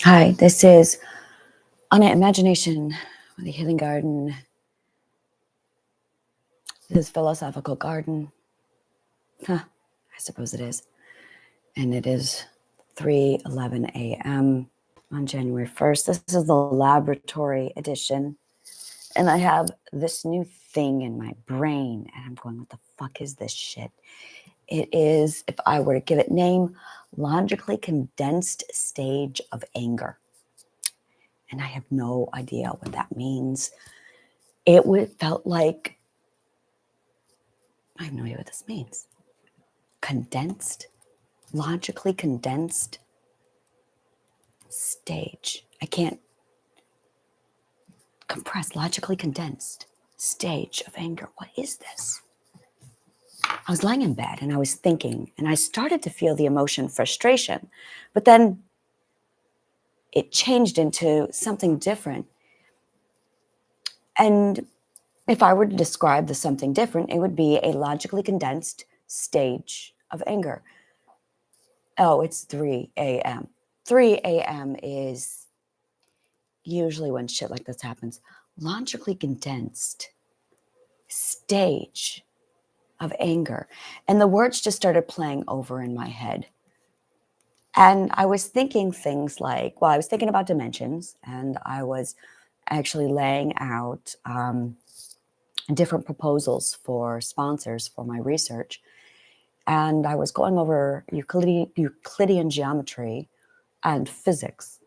Hi, this is On Imagination with the Healing Garden. This is Philosophical Garden. I suppose it is. And it is 3:11 a.m. on January 1st. This is the laboratory edition. And I have this new thing in my brain. And I'm going, what the fuck is this shit? It is, if I were to give it name, logically condensed stage of anger. And I have no idea what that means. Felt like, I have no idea what this means. Condensed, logically condensed stage. I can't compress, logically condensed stage of anger. What is this? I was lying in bed and I was thinking, and I started to feel the emotion frustration, but then it changed into something different. And if I were to describe the something different, it would be a logically condensed stage of anger. Oh, it's 3 a.m. 3 a.m. is usually when shit like this happens. Logically condensed stage of anger. And the words just started playing over in my head. And I was thinking things like, I was thinking about dimensions, and I was actually laying out different proposals for sponsors for my research. And I was going over Euclidean geometry and physics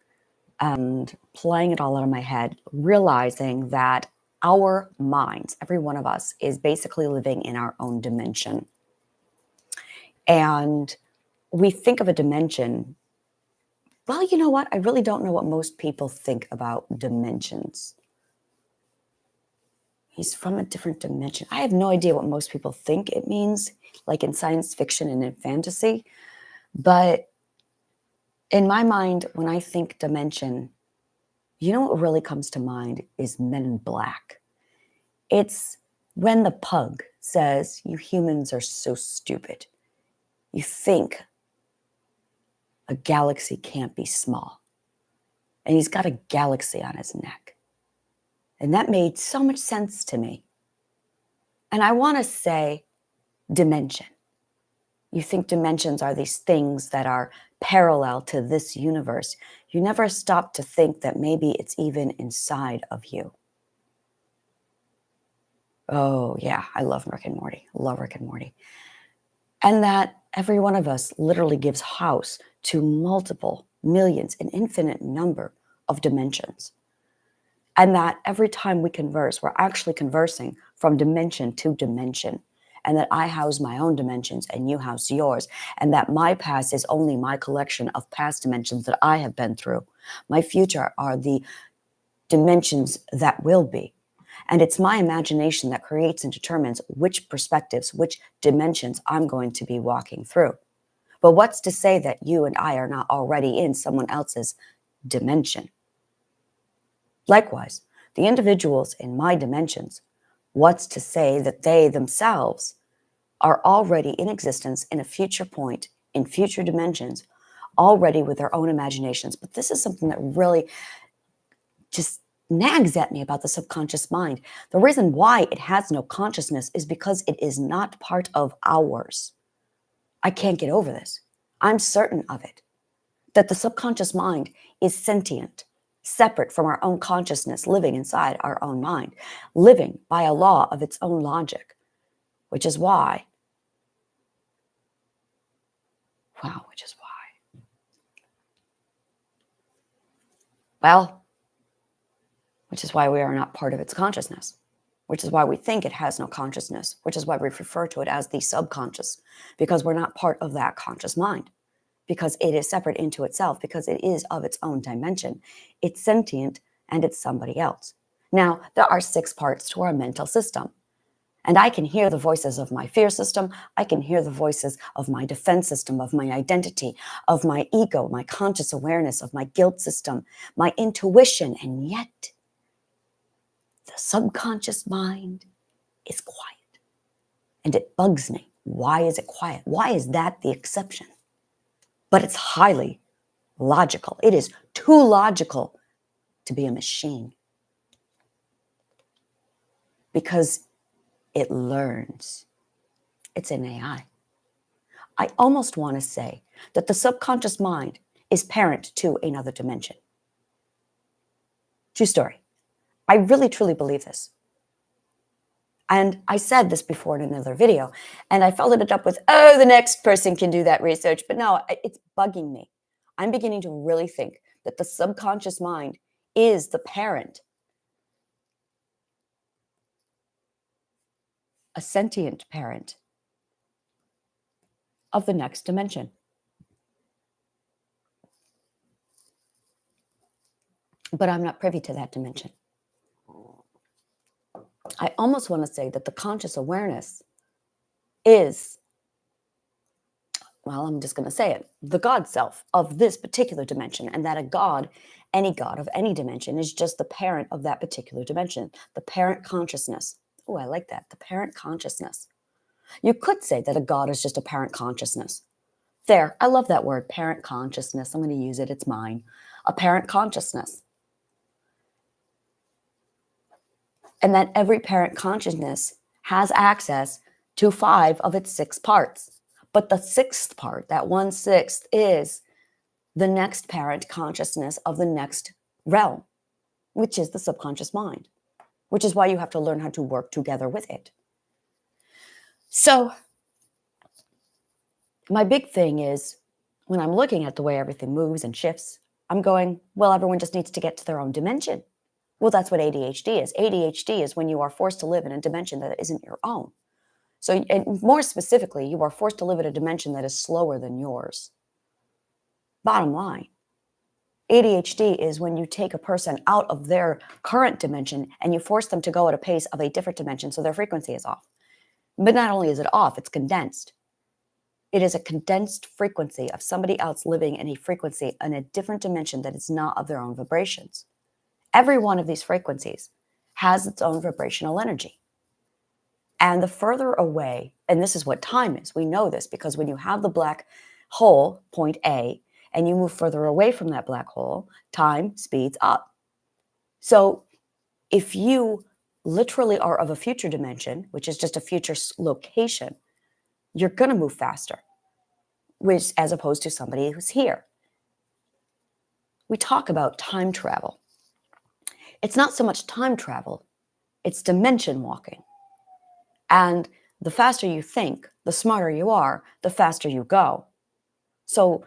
and playing it all out of my head, realizing that our minds, every one of us, is basically living in our own dimension. And we think of a dimension. Well, you know what? I really don't know what most people think about dimensions. He's from a different dimension. I have no idea what most people think it means, like in science fiction and in fantasy. But in my mind, when I think dimension, you know what really comes to mind is Men in Black. It's when the pug says, "You humans are so stupid. You think a galaxy can't be small." And he's got a galaxy on his neck. And that made so much sense to me. And I want to say dimension. You think dimensions are these things that are parallel to this universe. You never stop to think that maybe it's even inside of you. Oh, yeah, I love Rick and Morty. Love Rick and Morty. And that every one of us literally gives house to multiple millions, an infinite number of dimensions. And that every time we converse, we're actually conversing from dimension to dimension. And that I house my own dimensions and you house yours. And that my past is only my collection of past dimensions that I have been through. My future are the dimensions that will be. And it's my imagination that creates and determines which perspectives, which dimensions I'm going to be walking through. But what's to say that you and I are not already in someone else's dimension? Likewise, the individuals in my dimensions, what's to say that they themselves are already in existence in a future point, in future dimensions, already with their own imaginations? But this is something that really just nags at me about the subconscious mind. The reason why it has no consciousness is because it is not part of ours. I can't get over this. I'm certain of it, that the subconscious mind is sentient, separate from our own consciousness, living inside our own mind, living by a law of its own logic, which is why, which is why we are not part of its consciousness, which is why we think it has no consciousness, which is why we refer to it as the subconscious, because we're not part of that conscious mind, because it is separate into itself, because it is of its own dimension. It's sentient and it's somebody else. Now, there are 6 parts to our mental system. And I can hear the voices of my fear system. I can hear the voices of my defense system, of my identity, of my ego, my conscious awareness, of my guilt system, my intuition. And yet, the subconscious mind is quiet. And it bugs me. Why is it quiet? Why is that the exception? But it's highly logical. It is too logical to be a machine because it learns. It's an AI. I almost want to say that the subconscious mind is parent to another dimension. True story. I really, truly believe this. And I said this before in another video, and I followed it up with, oh, the next person can do that research. But no, it's bugging me. I'm beginning to really think that the subconscious mind is the parent, a sentient parent of the next dimension. But I'm not privy to that dimension. I almost want to say that the conscious awareness is, well, I'm just going to say it, the God self of this particular dimension, and that a God, any God of any dimension, is just the parent of that particular dimension, the parent consciousness. Oh, I like that, the parent consciousness. You could say that a God is just a parent consciousness. There, I love that word, parent consciousness. I'm going to use it, it's mine. A parent consciousness. And that every parent consciousness has access to 5 of its 6 parts. But the 6th part, that 1/6, is the next parent consciousness of the next realm, which is the subconscious mind, which is why you have to learn how to work together with it. So my big thing is, when I'm looking at the way everything moves and shifts, I'm going, well, everyone just needs to get to their own dimension. Well, that's what ADHD is. ADHD is when you are forced to live in a dimension that isn't your own. So, and more specifically, you are forced to live in a dimension that is slower than yours. Bottom line, ADHD is when you take a person out of their current dimension and you force them to go at a pace of a different dimension, so their frequency is off. But not only is it off, it's condensed. It is a condensed frequency of somebody else living in a frequency in a different dimension that is not of their own vibrations. Every one of these frequencies has its own vibrational energy. And the further away, and this is what time is, we know this because when you have the black hole, point A, and you move further away from that black hole, time speeds up. So if you literally are of a future dimension, which is just a future location, you're going to move faster, which as opposed to somebody who's here. We talk about time travel. It's not so much time travel, it's dimension walking. And the faster you think, the smarter you are, the faster you go. So,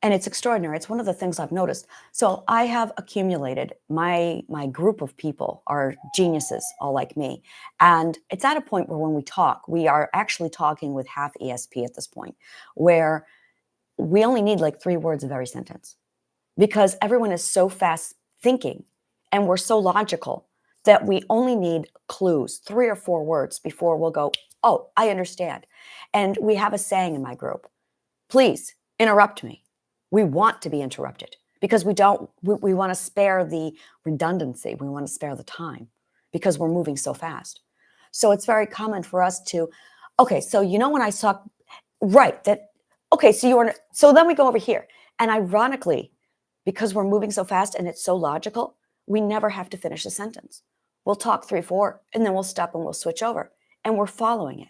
and it's extraordinary. It's one of the things I've noticed. So I have accumulated, my group of people are geniuses, all like me. And it's at a point where when we talk, we are actually talking with half ESP at this point, where we only need like 3 words of every sentence because everyone is so fast thinking and we're so logical that we only need clues, 3 or 4 words before we'll go, oh, I understand. And we have a saying in my group, please interrupt me. We want to be interrupted because we want to spare the redundancy. We want to spare the time because we're moving so fast. So it's very common for us to, okay, so you know when I saw, right, that, okay, so then we go over here. And ironically, because we're moving so fast and it's so logical, we never have to finish a sentence. We'll talk 3, 4, and then we'll stop and we'll switch over. And we're following it.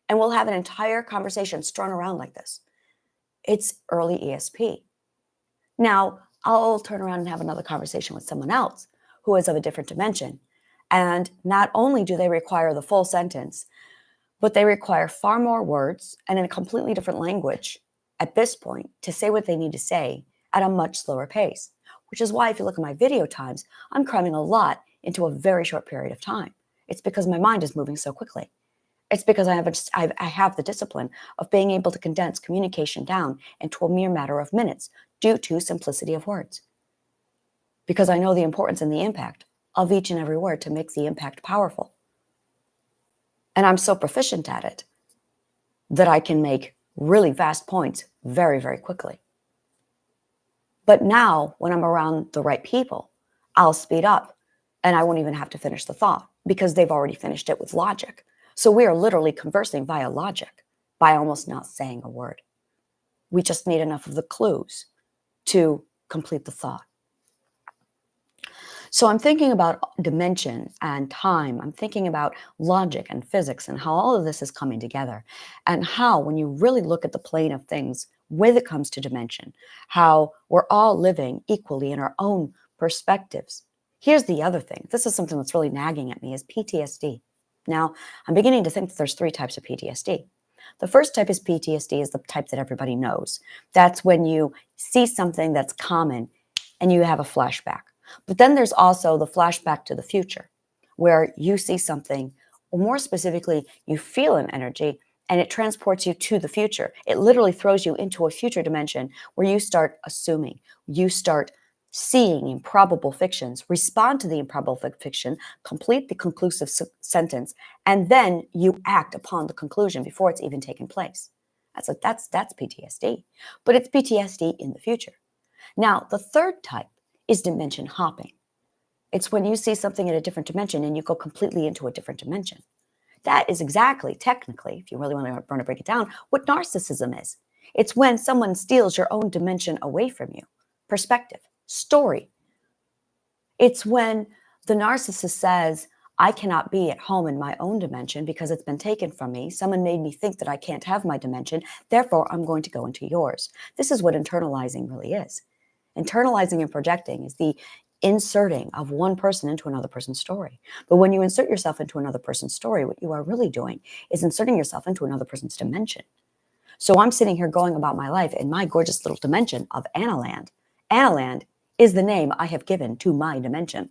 And we'll have an entire conversation strung around like this. It's early ESP. Now, I'll turn around and have another conversation with someone else who is of a different dimension. And not only do they require the full sentence, but they require far more words and in a completely different language at this point to say what they need to say at a much slower pace, which is why if you look at my video times, I'm cramming a lot into a very short period of time. It's because my mind is moving so quickly. It's because I have the discipline of being able to condense communication down into a mere matter of minutes due to simplicity of words. Because I know the importance and the impact of each and every word to make the impact powerful. And I'm so proficient at it that I can make really vast points very, very quickly. But now, when I'm around the right people, I'll speed up and I won't even have to finish the thought because they've already finished it with logic. So we are literally conversing via logic by almost not saying a word. We just need enough of the clues to complete the thought. So I'm thinking about dimension and time. I'm thinking about logic and physics and how all of this is coming together, and how, when you really look at the plane of things when it comes to dimension, how we're all living equally in our own perspectives. Here's the other thing. This is something that's really nagging at me, is PTSD. Now, I'm beginning to think that there's 3 types of PTSD. The first type is PTSD, is the type that everybody knows. That's when you see something that's common and you have a flashback. But then there's also the flashback to the future, where you see something, or more specifically, you feel an energy and it transports you to the future. It literally throws you into a future dimension where you start assuming, you start seeing improbable fictions, respond to the improbable fiction, complete the conclusive sentence, and then you act upon the conclusion before it's even taken place. That's PTSD, but it's PTSD in the future. Now, the third type is dimension hopping. It's when you see something in a different dimension and you go completely into a different dimension. That is exactly, technically, if you really want to break it down, what narcissism is. It's when someone steals your own dimension away from you. Perspective, story. It's when the narcissist says, I cannot be at home in my own dimension because it's been taken from me. Someone made me think that I can't have my dimension. Therefore, I'm going to go into yours. This is what internalizing really is. Internalizing and projecting is the inserting of one person into another person's story. But when you insert yourself into another person's story, what you are really doing is inserting yourself into another person's dimension. So I'm sitting here going about my life in my gorgeous little dimension of Analand. Analand is the name I have given to my dimension.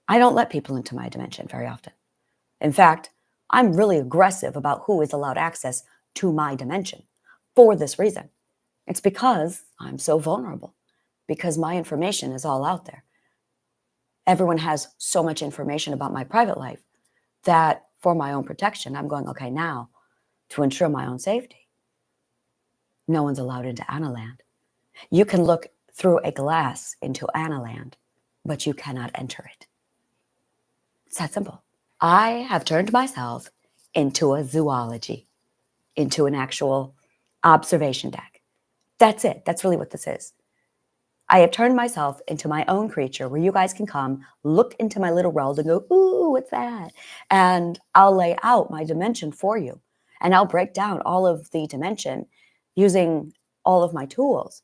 I don't let people into my dimension very often. In fact, I'm really aggressive about who is allowed access to my dimension for this reason. It's because I'm so vulnerable, because my information is all out there. Everyone has so much information about my private life that for my own protection, I'm going, okay, now to ensure my own safety, no one's allowed into Analand. You can look through a glass into Analand, but you cannot enter it. It's that simple. I have turned myself into a zoology, into an actual observation deck. That's it. That's really what this is. I have turned myself into my own creature where you guys can come, look into my little world and go, ooh, what's that? And I'll lay out my dimension for you. And I'll break down all of the dimension using all of my tools.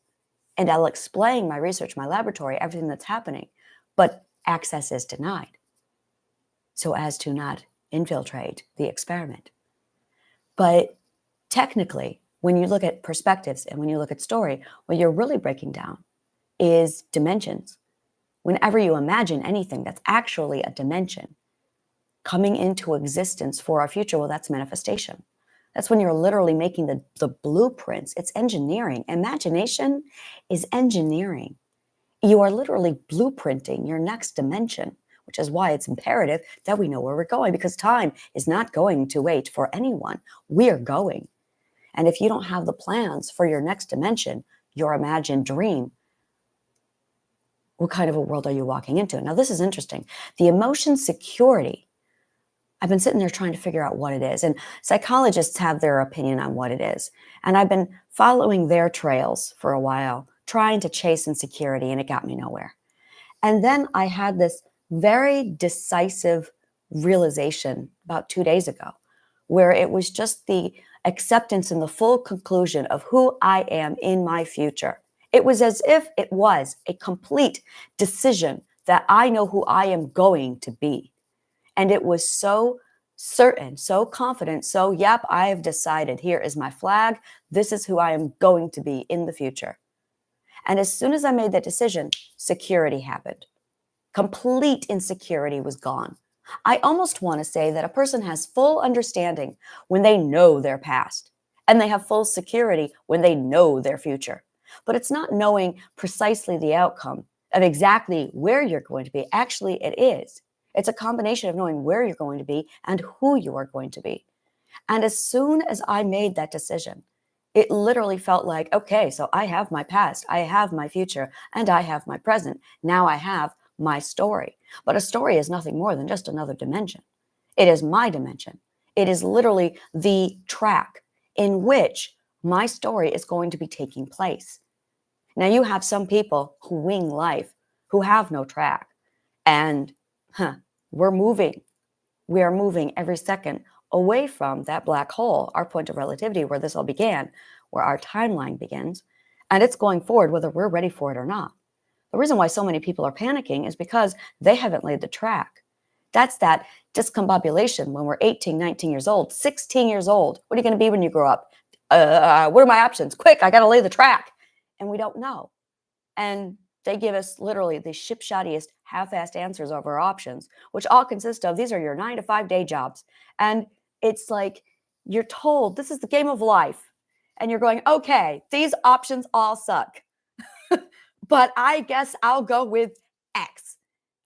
And I'll explain my research, my laboratory, everything that's happening. But access is denied, so as to not infiltrate the experiment. But technically, when you look at perspectives and when you look at story, what you're really breaking down is dimensions. Whenever you imagine anything that's actually a dimension coming into existence for our future, well, that's manifestation. That's when you're literally making the blueprints. It's engineering. Imagination is engineering. You are literally blueprinting your next dimension, which is why it's imperative that we know where we're going, because time is not going to wait for anyone. We are going. And if you don't have the plans for your next dimension, your imagined dream, what kind of a world are you walking into? Now, this is interesting. The emotion security, I've been sitting there trying to figure out what it is. And psychologists have their opinion on what it is. And I've been following their trails for a while, trying to chase insecurity, and it got me nowhere. And then I had this very decisive realization about 2 days ago, where it was just the acceptance and the full conclusion of who I am in my future. It was as if it was a complete decision that I know who I am going to be. And it was so certain, so confident, so, yep, I have decided. Here is my flag. This is who I am going to be in the future. And as soon as I made that decision, security happened. Complete insecurity was gone. I almost want to say that a person has full understanding when they know their past, and they have full security when they know their future. But it's not knowing precisely the outcome of exactly where you're going to be. Actually, it is. It's a combination of knowing where you're going to be and who you are going to be. And as soon as I made that decision, it literally felt like, okay, so I have my past, I have my future, and I have my present. Now I have my story. But a story is nothing more than just another dimension. It is my dimension. It is literally the track in which my story is going to be taking place. Now you have some people who wing life, who have no track. And we're moving. We are moving every second away from that black hole, our point of relativity, where this all began, where our timeline begins. And it's going forward whether we're ready for it or not. The reason why so many people are panicking is because they haven't laid the track. That's that discombobulation when we're 18, 19 years old, 16 years old. What are you going to be when you grow up? What are my options? Quick, I got to lay the track. And we don't know. And they give us literally the ship-shottiest, half-assed answers of our options, which all consist of, these are your 9-to-5 day jobs. And it's like you're told this is the game of life. And you're going, okay, these options all suck. But I guess I'll go with X.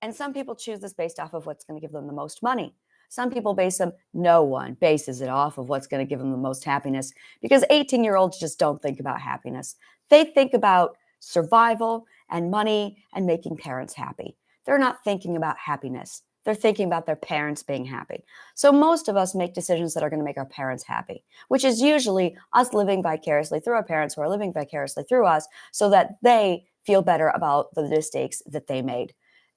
And some people choose this based off of what's going to give them the most money. Some people base them, no one bases it off of what's going to give them the most happiness, because 18-year-olds just don't think about happiness. They think about survival and money and making parents happy. They're not thinking about happiness. They're thinking about their parents being happy. So most of us make decisions that are going to make our parents happy, which is usually us living vicariously through our parents who are living vicariously through us so that they feel better about the mistakes that they made.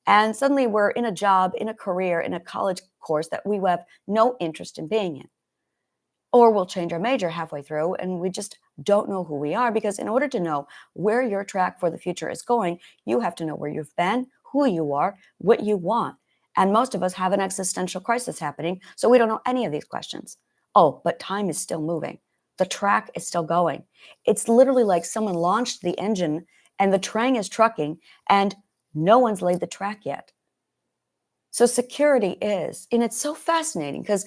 And suddenly we're in a job, in a career, in a college course that we have no interest in being in. Or we'll change our major halfway through and we just don't know who we are, because in order to know where your track for the future is going, you have to know where you've been, who you are, what you want. And most of us have an existential crisis happening, so we don't know any of these questions. Oh, but time is still moving. The track is still going. It's literally like someone launched the engine and the train is trucking and no one's laid the track yet. So security is, and it's so fascinating because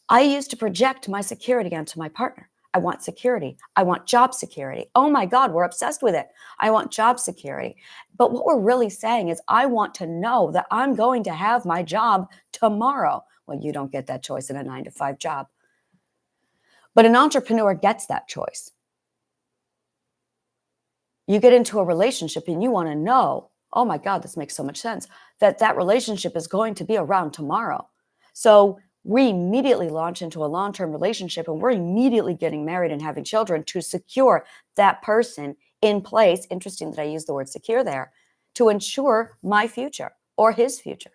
I used to project my security onto my partner. I want security. I want job security. Oh my God, we're obsessed with it. I want job security. But what we're really saying is, I want to know that I'm going to have my job tomorrow. Well, you don't get that choice in a 9-to-5 job. But an entrepreneur gets that choice. You get into a relationship and you want to know, oh my God, this makes so much sense, that that relationship is going to be around tomorrow. So we immediately launch into a long-term relationship and we're immediately getting married and having children to secure that person in place. Interesting that I use the word secure there, to ensure my future or his future.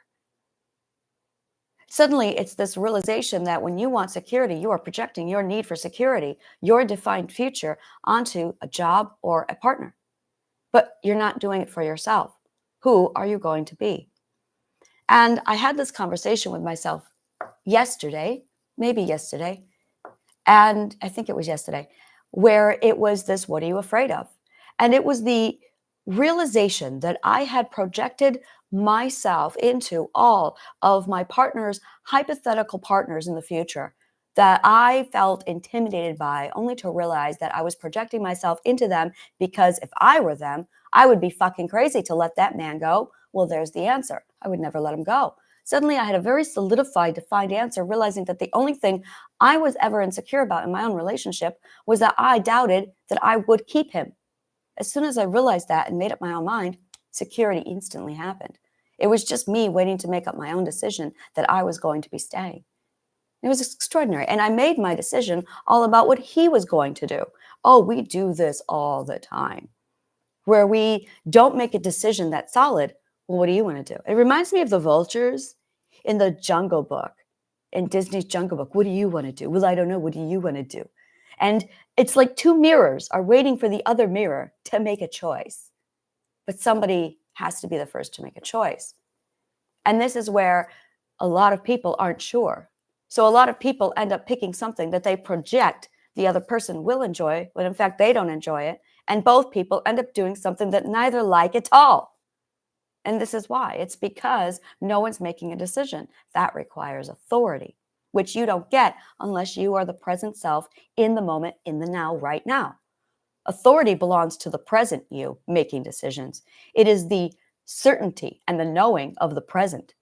Suddenly, it's this realization that when you want security, you are projecting your need for security, your defined future onto a job or a partner. But you're not doing it for yourself. Who are you going to be? And I had this conversation with myself yesterday, and I think it was yesterday, where it was this, what are you afraid of? And it was the realization that I had projected myself into all of my partners, hypothetical partners in the future, that I felt intimidated by, only to realize that I was projecting myself into them, because if I were them, I would be fucking crazy to let that man go. Well, there's the answer. I would never let him go. Suddenly, I had a very solidified, defined answer, realizing that the only thing I was ever insecure about in my own relationship was that I doubted that I would keep him. As soon as I realized that and made up my own mind, security instantly happened. It was just me waiting to make up my own decision that I was going to be staying. It was extraordinary. And I made my decision all about what he was going to do. Oh, we do this all the time, where we don't make a decision that's solid. Well, what do you want to do? It reminds me of the vultures in the Jungle Book, in Disney's Jungle Book. What do you want to do? Well, I don't know. What do you want to do? And it's like two mirrors are waiting for the other mirror to make a choice. But somebody has to be the first to make a choice. And this is where a lot of people aren't sure. So a lot of people end up picking something that they project the other person will enjoy, when in fact they don't enjoy it. And both people end up doing something that neither like at all. And this is why. It's because no one's making a decision. That requires authority, which you don't get unless you are the present self in the moment, in the now, right now. Authority belongs to the present you making decisions. It is the certainty and the knowing of the present.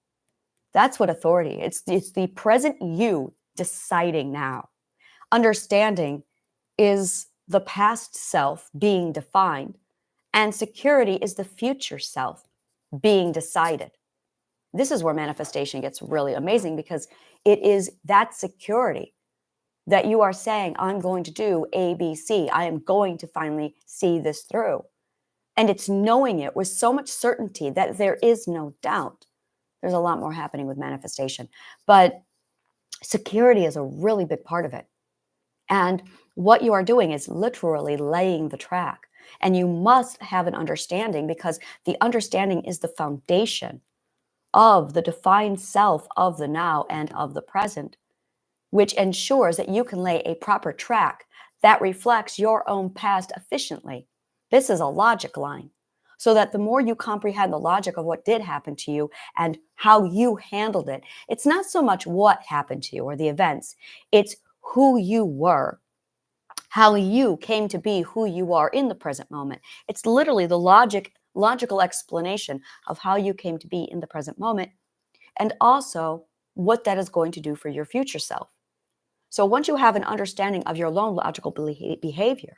That's what authority is. It's the present you deciding now. Understanding is the past self being defined, and security is the future self being decided. This is where manifestation gets really amazing, because it is that security that you are saying, I'm going to do A, B, C. I am going to finally see this through. And it's knowing it with so much certainty that there is no doubt. There's a lot more happening with manifestation, but security is a really big part of it. And what you are doing is literally laying the track. And you must have an understanding, because the understanding is the foundation of the defined self of the now and of the present, which ensures that you can lay a proper track that reflects your own past efficiently. This is a logic line, so that the more you comprehend the logic of what did happen to you and how you handled it, it's not so much what happened to you or the events, it's who you were, how you came to be who you are in the present moment. It's literally the logical explanation of how you came to be in the present moment, and also what that is going to do for your future self. So once you have an understanding of your own logical behavior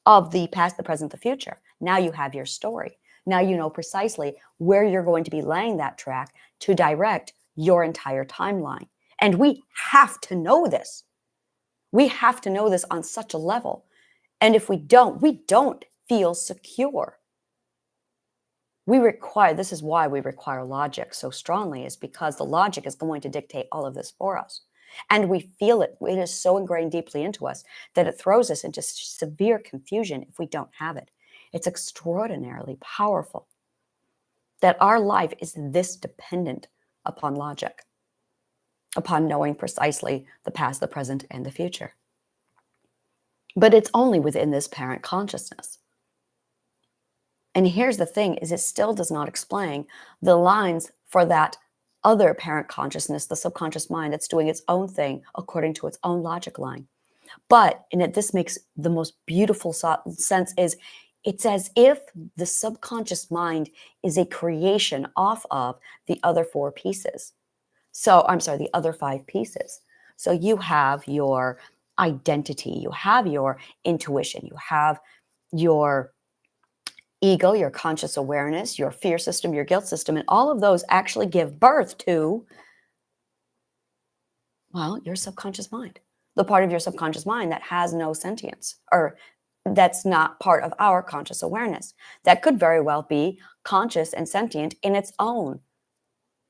of the past, the present, the future, now you have your story. Now you know precisely where you're going to be laying that track to direct your entire timeline. And we have to know this. We have to know this on such a level. And if we don't feel secure. This is why we require logic so strongly, is because the logic is going to dictate all of this for us. And we feel it. It is so ingrained deeply into us that it throws us into severe confusion if we don't have it. It's extraordinarily powerful that our life is this dependent upon logic, upon knowing precisely the past, the present, and the future. But it's only within this parent consciousness. And here's the thing, is it still does not explain the lines for that other parent consciousness, the subconscious mind, that's doing its own thing according to its own logic line. But, and this makes the most beautiful sense, is it's as if the subconscious mind is a creation off of the other four pieces. So, I'm sorry, the other five pieces. So you have your identity, you have your intuition, you have your ego, your conscious awareness, your fear system, your guilt system, and all of those actually give birth to, well, your subconscious mind, the part of your subconscious mind that has no sentience, or that's not part of our conscious awareness. That could very well be conscious and sentient in its own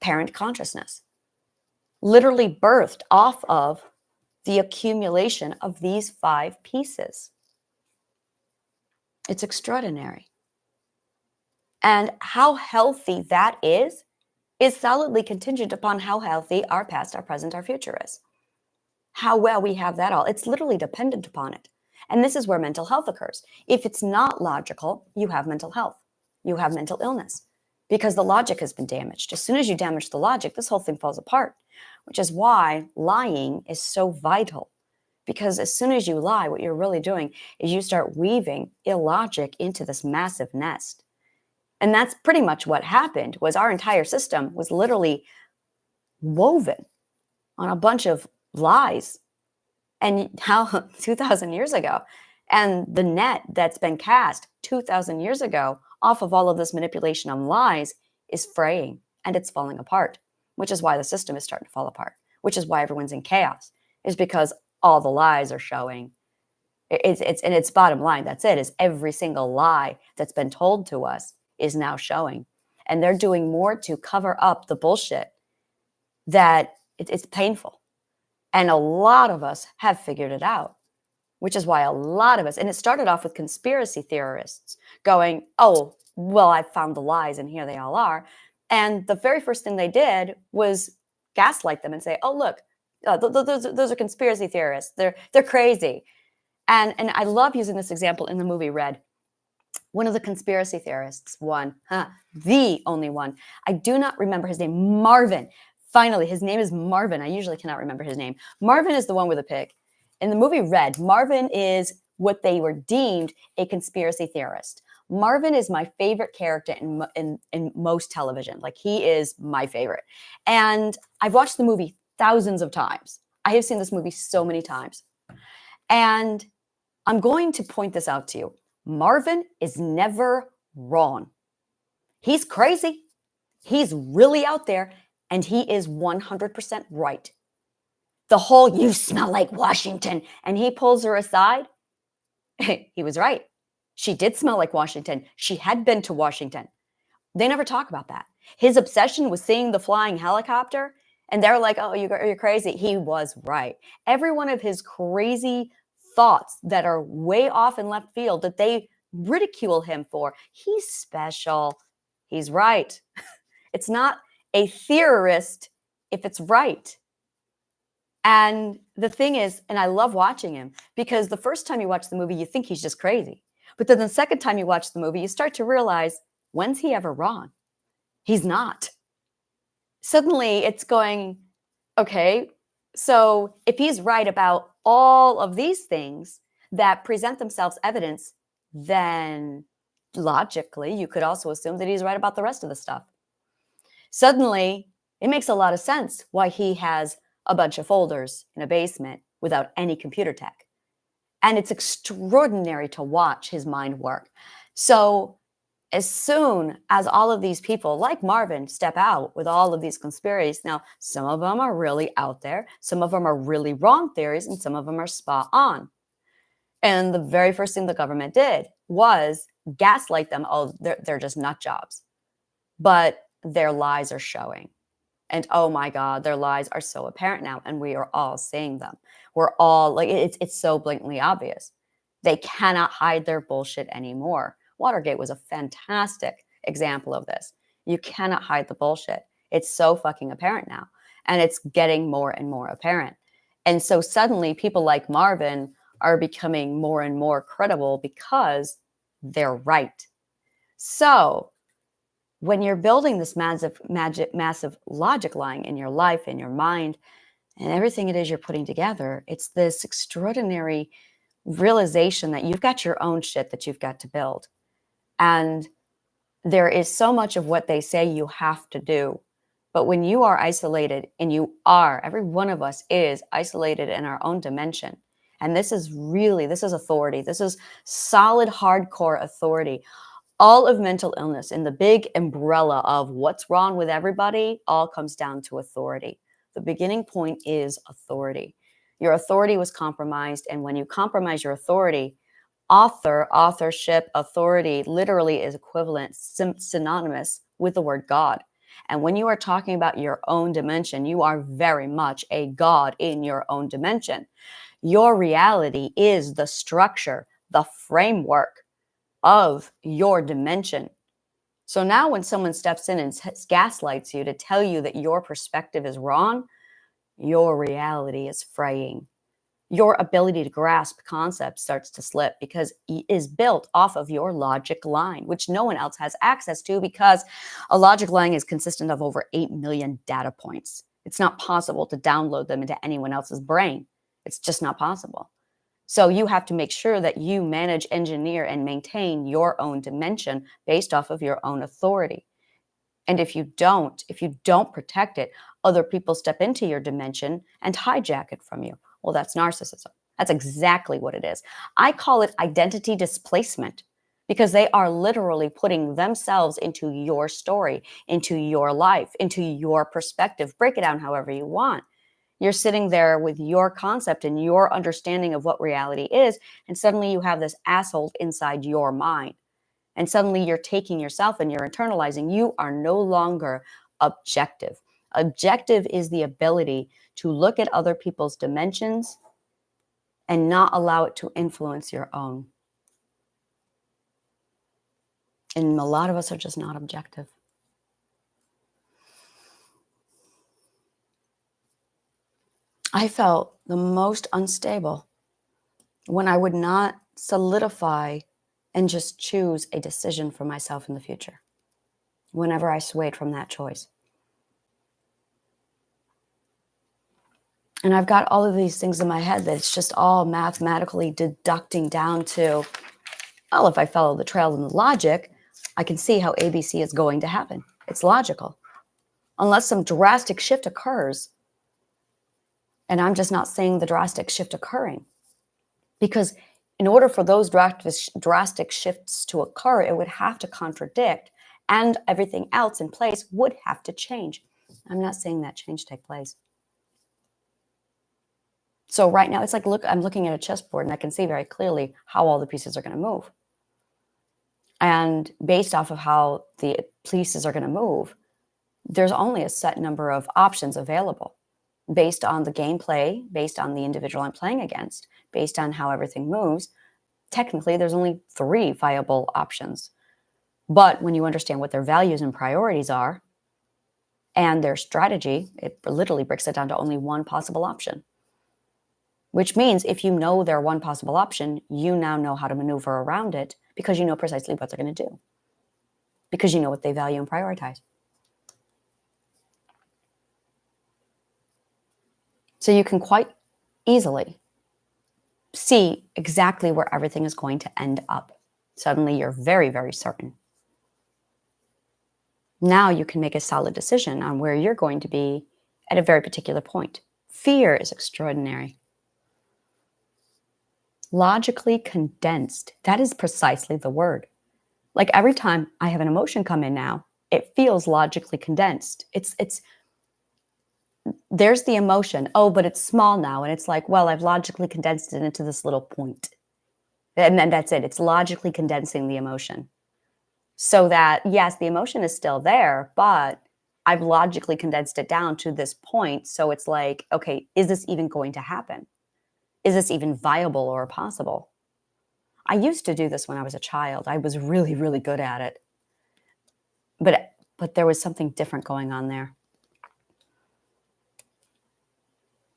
parent consciousness, literally birthed off of the accumulation of these five pieces. It's extraordinary. And how healthy that is solidly contingent upon how healthy our past, our present, our future is. How well we have that all. It's literally dependent upon it. And this is where mental health occurs. If it's not logical, you have mental health. You have mental illness, because the logic has been damaged. As soon as you damage the logic, this whole thing falls apart, which is why lying is so vital. Because as soon as you lie, what you're really doing is you start weaving illogic into this massive nest. And that's pretty much what happened, was our entire system was literally woven on a bunch of lies. And how 2,000 years ago, and the net that's been cast 2,000 years ago off of all of this manipulation and lies is fraying, and it's falling apart, which is why the system is starting to fall apart, which is why everyone's in chaos, is because all the lies are showing. And its bottom line, that's it, is every single lie that's been told to us is now showing. And they're doing more to cover up the bullshit that it's painful. And a lot of us have figured it out, which is why a lot of us, and it started off with conspiracy theorists going, oh, well, I found the lies and here they all are. And the very first thing they did was gaslight them and say, oh, look, those are conspiracy theorists. They're crazy. And I love using this example in the movie Red. One of the conspiracy theorists, the only one, I do not remember his name, Marvin. Finally, his name is Marvin. I usually cannot remember his name. Marvin is the one with a pig. In the movie Red, Marvin is what they were deemed a conspiracy theorist. Marvin is my favorite character in most television. Like, he is my favorite. And I've watched the movie thousands of times. I have seen this movie so many times. And I'm going to point this out to you. Marvin is never wrong. He's crazy. He's really out there, and he is 100% right. The whole, you smell like Washington, and he pulls her aside, he was right. She did smell like Washington. She had been to Washington. They never talk about that. His obsession was seeing the flying helicopter, and they're like, oh, you're crazy. He was right. Every one of his crazy thoughts that are way off in left field that they ridicule him for, he's special. He's right. It's not a theorist if it's right. And the thing is, and I love watching him, because the first time you watch the movie, you think he's just crazy. But then the second time you watch the movie, you start to realize, when's he ever wrong? He's not. Suddenly it's going, okay, so if he's right about all of these things that present themselves evidence, then logically you could also assume that he's right about the rest of the stuff. Suddenly it makes a lot of sense why he has a bunch of folders in a basement without any computer tech. And it's extraordinary to watch his mind work. So as soon as all of these people like Marvin step out with all of these conspiracies, now some of them are really out there, some of them are really wrong theories, and some of them are spot on. And the very first thing the government did was gaslight them. Oh, they're just nut jobs. But their lies are showing. And oh my God, their lies are so apparent now, and we are all seeing them. We're all like, it's so blatantly obvious. They cannot hide their bullshit anymore. Watergate was a fantastic example of this. You cannot hide the bullshit. It's so fucking apparent now, and it's getting more and more apparent. And so suddenly people like Marvin are becoming more and more credible because they're right. So when you're building this massive logic line in your life, in your mind, and everything it is you're putting together, it's this extraordinary realization that you've got your own shit that you've got to build. And there is so much of what they say you have to do. But when you are isolated, and every one of us is isolated in our own dimension. And this is authority. This is solid, hardcore authority. All of mental illness in the big umbrella of what's wrong with everybody all comes down to authority. The beginning point is authority. Your authority was compromised. And when you compromise your authority, authorship, authority literally is equivalent, synonymous with the word God. And when you are talking about your own dimension, you are very much a God in your own dimension. Your reality is the structure, the framework of your dimension. So now when someone steps in and gaslights you to tell you that your perspective is wrong, your reality is fraying. Your ability to grasp concepts starts to slip because it is built off of your logic line, which no one else has access to, because a logic line is consistent of over 8 million data points. It's not possible to download them into anyone else's brain. It's just not possible. So you have to make sure that you manage, engineer, and maintain your own dimension based off of your own authority. And if you don't protect it, other people step into your dimension and hijack it from you. Well, that's narcissism. That's exactly what it is. I call it identity displacement, because they are literally putting themselves into your story, into your life, into your perspective. Break it down however you want. You're sitting there with your concept and your understanding of what reality is, and suddenly you have this asshole inside your mind. And suddenly you're taking yourself and you're internalizing. You are no longer objective. Objective is the ability to look at other people's dimensions and not allow it to influence your own. And a lot of us are just not objective. I felt the most unstable when I would not solidify and just choose a decision for myself in the future, whenever I swayed from that choice. And I've got all of these things in my head that it's just all mathematically deducting down to, well, if I follow the trail and the logic, I can see how ABC is going to happen. It's logical. Unless some drastic shift occurs, and I'm just not seeing the drastic shift occurring. Because in order for those drastic shifts to occur, it would have to contradict, and everything else in place would have to change. I'm not seeing that change take place. So right now, it's like, look, I'm looking at a chessboard and I can see very clearly how all the pieces are going to move. And based off of how the pieces are going to move, there's only a set number of options available based on the gameplay, based on the individual I'm playing against, based on how everything moves. Technically, there's only 3 viable options. But when you understand what their values and priorities are and their strategy, it literally breaks it down to only 1 possible option. Which means if you know their 1 possible option, you now know how to maneuver around it because you know precisely what they're going to do. Because you know what they value and prioritize. So you can quite easily see exactly where everything is going to end up. Suddenly you're very, very certain. Now you can make a solid decision on where you're going to be at a very particular point. Fear is extraordinary. Logically condensed. That is precisely the word. Like every time I have an emotion come in now, it feels logically condensed. There's the emotion. Oh, but it's small now. And it's like, well, I've logically condensed it into this little point. And then that's it. It's logically condensing the emotion. So that, yes, the emotion is still there, but I've logically condensed it down to this point. So it's like, okay, is this even going to happen? Is this even viable or possible? I used to do this when I was a child. I was really, really good at it. But there was something different going on there.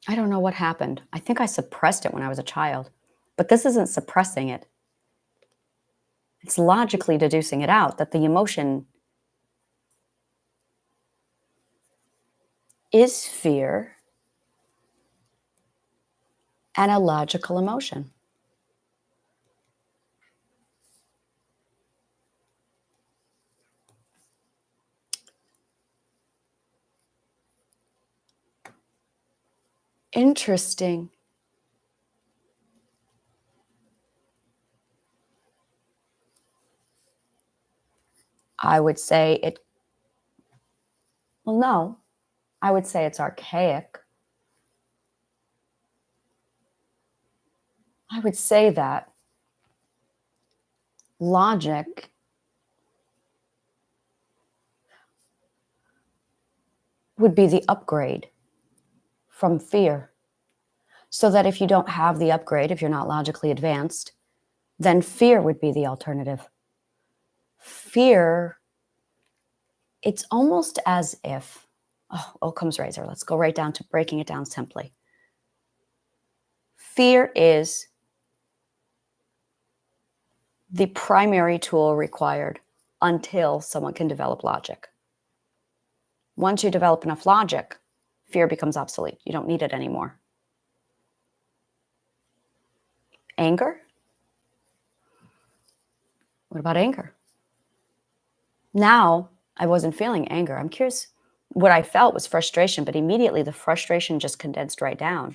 I don't know what happened. I think I suppressed it when I was a child. But this isn't suppressing it. It's logically deducing it out, that the emotion is fear and a logical emotion. Interesting. I would say no, I would say it's archaic. I would say that logic would be the upgrade from fear. So that if you don't have the upgrade, if you're not logically advanced, then fear would be the alternative. Fear, it's almost as if, Occam's razor, let's go right down to breaking it down simply. Fear is the primary tool required until someone can develop logic. Once you develop enough logic, fear becomes obsolete. You don't need it anymore. Anger? What about anger? Now, I wasn't feeling anger. I'm curious. What I felt was frustration, but immediately the frustration just condensed right down.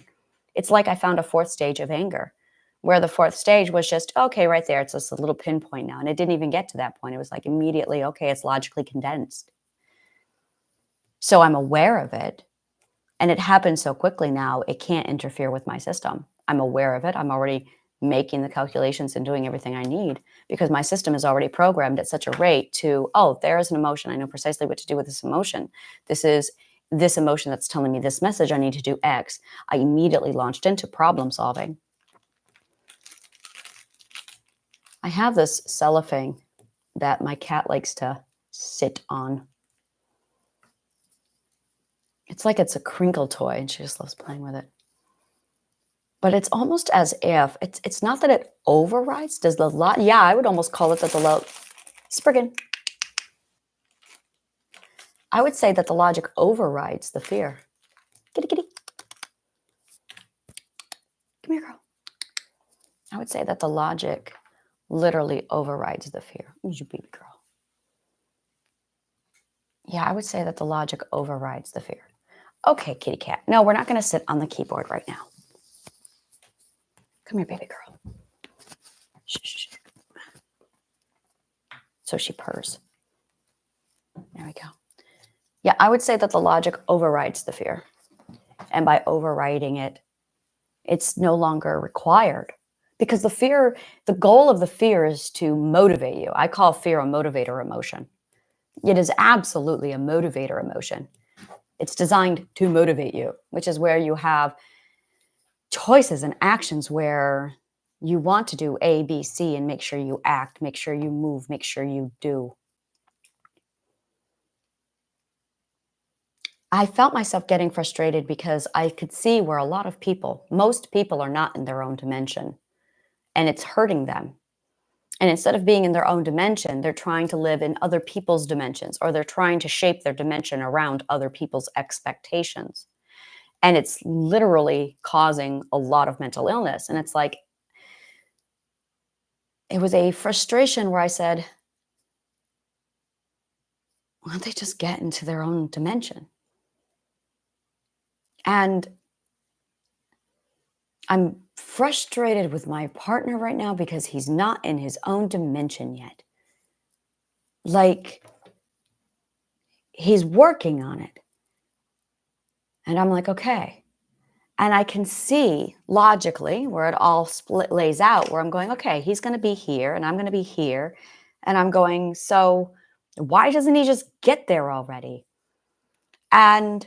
It's like I found a 4th stage of anger, where the 4th stage was just, okay, right there. It's just a little pinpoint now. And it didn't even get to that point. It was like immediately, okay, it's logically condensed. So I'm aware of it. And it happens so quickly now, it can't interfere with my system. I'm aware of it. I'm already making the calculations and doing everything I need because my system is already programmed at such a rate to, oh, there is an emotion. I know precisely what to do with this emotion. This is this emotion that's telling me this message. I need to do X. I immediately launched into problem solving. I have this cellophane that my cat likes to sit on. It's like it's a crinkle toy and she just loves playing with it. But it's almost as if, it's not that it overrides, yeah, I would almost call it that Spriggan. I would say that the logic overrides the fear. Kitty, kitty. Come here, girl. I would say that the logic literally overrides the fear. Who's your baby girl? Yeah, I would say that the logic overrides the fear. Okay, kitty cat. No, we're not going to sit on the keyboard right now. Come here, baby girl. Shh, shh, shh. So she purrs. There we go. Yeah, I would say that the logic overrides the fear. And by overriding it, it's no longer required Because the goal of the fear is to motivate you. I call fear a motivator emotion. It is absolutely a motivator emotion. It's designed to motivate you, which is where you have choices and actions where you want to do A, B, C, and make sure you act, make sure you move, make sure you do. I felt myself getting frustrated because I could see where a lot of people, most people are not in their own dimension, and it's hurting them. And instead of being in their own dimension, they're trying to live in other people's dimensions, or they're trying to shape their dimension around other people's expectations. And it's literally causing a lot of mental illness. And it's like, it was a frustration where I said, why don't they just get into their own dimension? And I'm frustrated with my partner right now because he's not in his own dimension yet. Like, he's working on it. And I'm like, okay. And I can see logically where it all lays out, where I'm going, okay, he's going to be here and I'm going to be here. And I'm going, so why doesn't he just get there already? And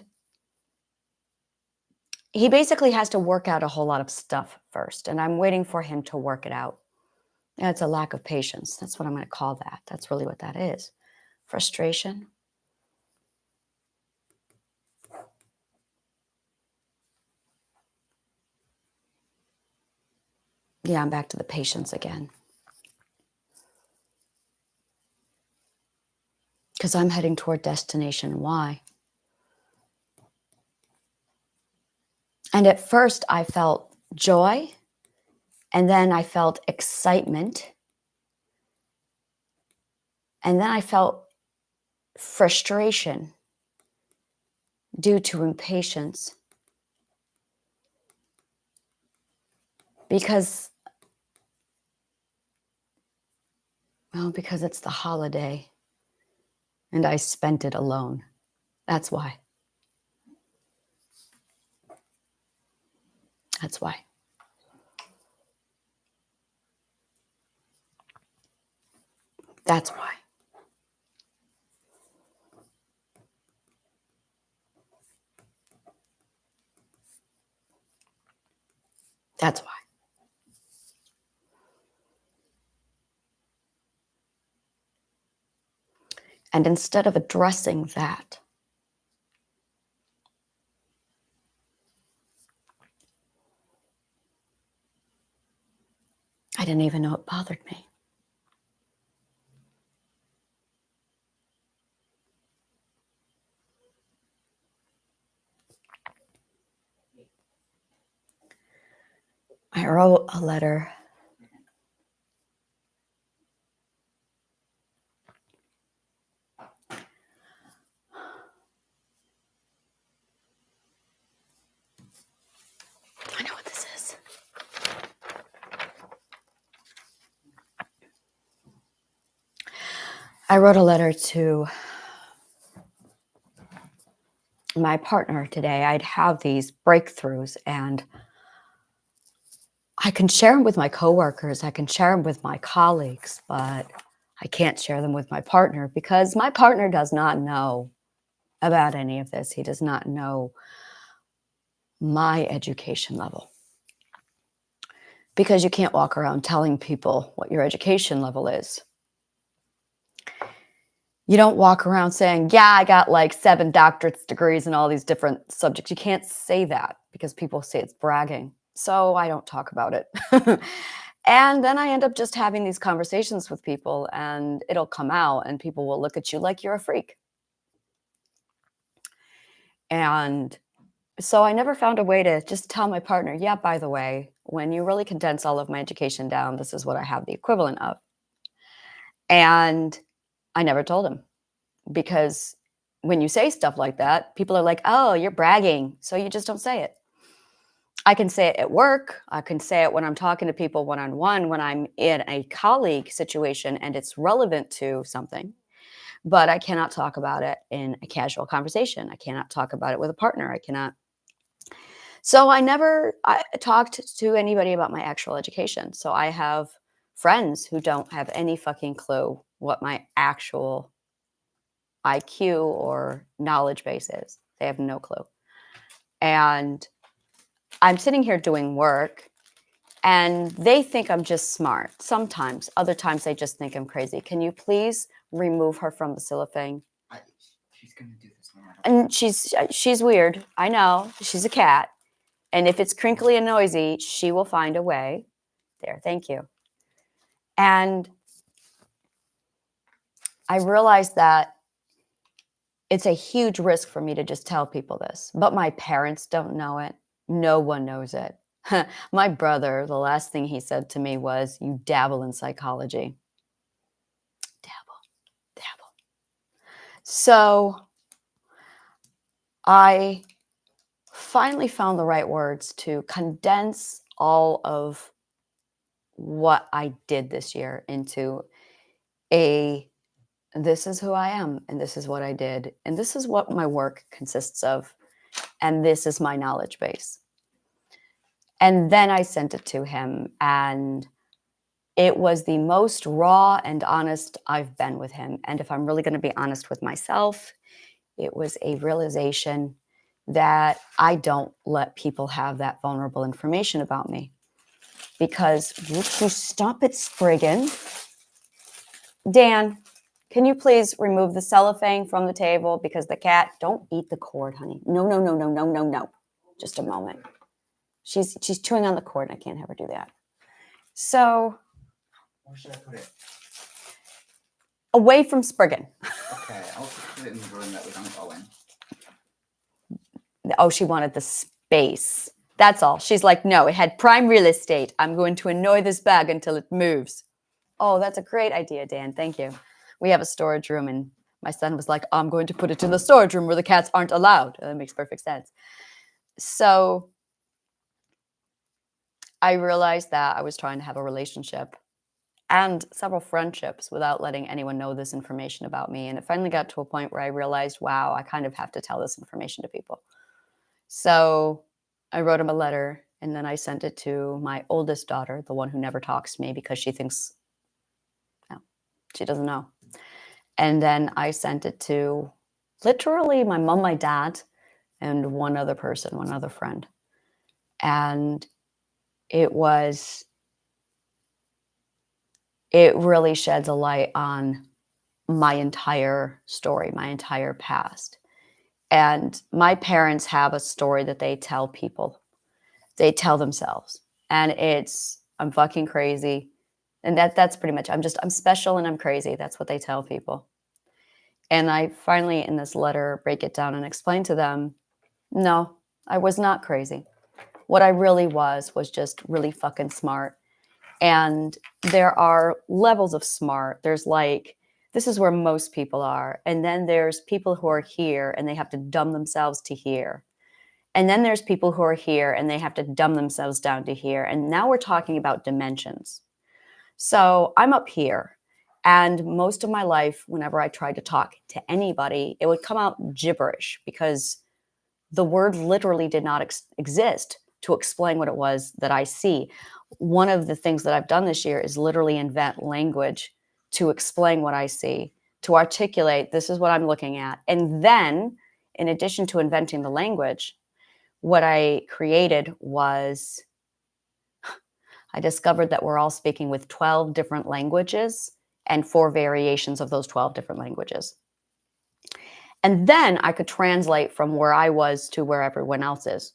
he basically has to work out a whole lot of stuff first. And I'm waiting for him to work it out. And it's a lack of patience. That's what I'm going to call that. That's really what that is. Frustration. Yeah, I'm back to the patience again. Because I'm heading toward destination Y. And at first I felt joy, and then I felt excitement, and then I felt frustration due to impatience. Because it's the holiday and I spent it alone. That's why. That's why. That's why. That's why. And instead of addressing that, I didn't even know it bothered me. I wrote a letter. I know what this is. I wrote a letter to my partner today. I'd have these breakthroughs and I can share them with my coworkers. I can share them with my colleagues, but I can't share them with my partner because my partner does not know about any of this. He does not know my education level. Because you can't walk around telling people what your education level is. You don't walk around saying, yeah, I got like 7 doctorate degrees in all these different subjects. You can't say that because people say it's bragging. So I don't talk about it. And then I end up just having these conversations with people and it'll come out and people will look at you like you're a freak. And so I never found a way to just tell my partner, yeah, by the way, when you really condense all of my education down, this is what I have the equivalent of. And I never told him because when you say stuff like that, people are like, oh, you're bragging. So you just don't say it. I can say it at work. I can say it when I'm talking to people one-on-one, when I'm in a colleague situation and it's relevant to something. But I cannot talk about it in a casual conversation. I cannot talk about it with a partner. I cannot. So I talked to anybody about my actual education. So I have friends who don't have any fucking clue what my actual IQ or knowledge base is. They have no clue. And I'm sitting here doing work and they think I'm just smart. Sometimes, other times they just think I'm crazy. Can you please remove her from the cellophane? She's gonna do this no matter. And she's weird. I know. She's a cat. And if it's crinkly and noisy, she will find a way. There, thank you. And I realized that it's a huge risk for me to just tell people this, but my parents don't know it. No one knows it. My brother, the last thing he said to me was, "You dabble in psychology." Dabble. So I finally found the right words to condense all of what I did this year into this is who I am, and this is what I did, and this is what my work consists of, and this is my knowledge base. And then I sent it to him, and it was the most raw and honest I've been with him. And if I'm really going to be honest with myself, it was a realization that I don't let people have that vulnerable information about me. Because, would you stop it, Spriggan? Dan, can you please remove the cellophane from the table? Because the cat, don't eat the cord, honey. No. Just a moment. She's chewing on the cord, and I can't have her do that. So, where should I put it? Away from Spriggan. Okay, I'll put it in the room that we don't go in. Oh, she wanted the space. That's all. She's like, no, it had prime real estate. I'm going to annoy this bag until it moves. Oh, that's a great idea, Dan. Thank you. We have a storage room, and my son was like, I'm going to put it in the storage room where the cats aren't allowed. That makes perfect sense. So I realized that I was trying to have a relationship and several friendships without letting anyone know this information about me. And it finally got to a point where I realized, wow, I kind of have to tell this information to people. So I wrote him a letter, and then I sent it to my oldest daughter, the one who never talks to me because she thinks, no, she doesn't know. And then I sent it to literally my mom, my dad, and one other person, one other friend. And it really sheds a light on my entire story, my entire past. And my parents have a story that they tell people. They tell themselves. And it's, I'm fucking crazy. And that's pretty much, I'm special and I'm crazy. That's what they tell people. And I finally, in this letter, break it down and explain to them, no, I was not crazy. What I really was just really fucking smart. And there are levels of smart. There's like, this is where most people are. And then there's people who are here and they have to dumb themselves to here. And then there's people who are here and they have to dumb themselves down to here. And now we're talking about dimensions. So I'm up here. And most of my life, whenever I tried to talk to anybody, it would come out gibberish because the word literally did not exist to explain what it was that I see. One of the things that I've done this year is literally invent language to explain what I see, to articulate, this is what I'm looking at. And then, in addition to inventing the language, what I created was, I discovered that we're all speaking with 12 different languages and 4 variations of those 12 different languages. And then I could translate from where I was to where everyone else is.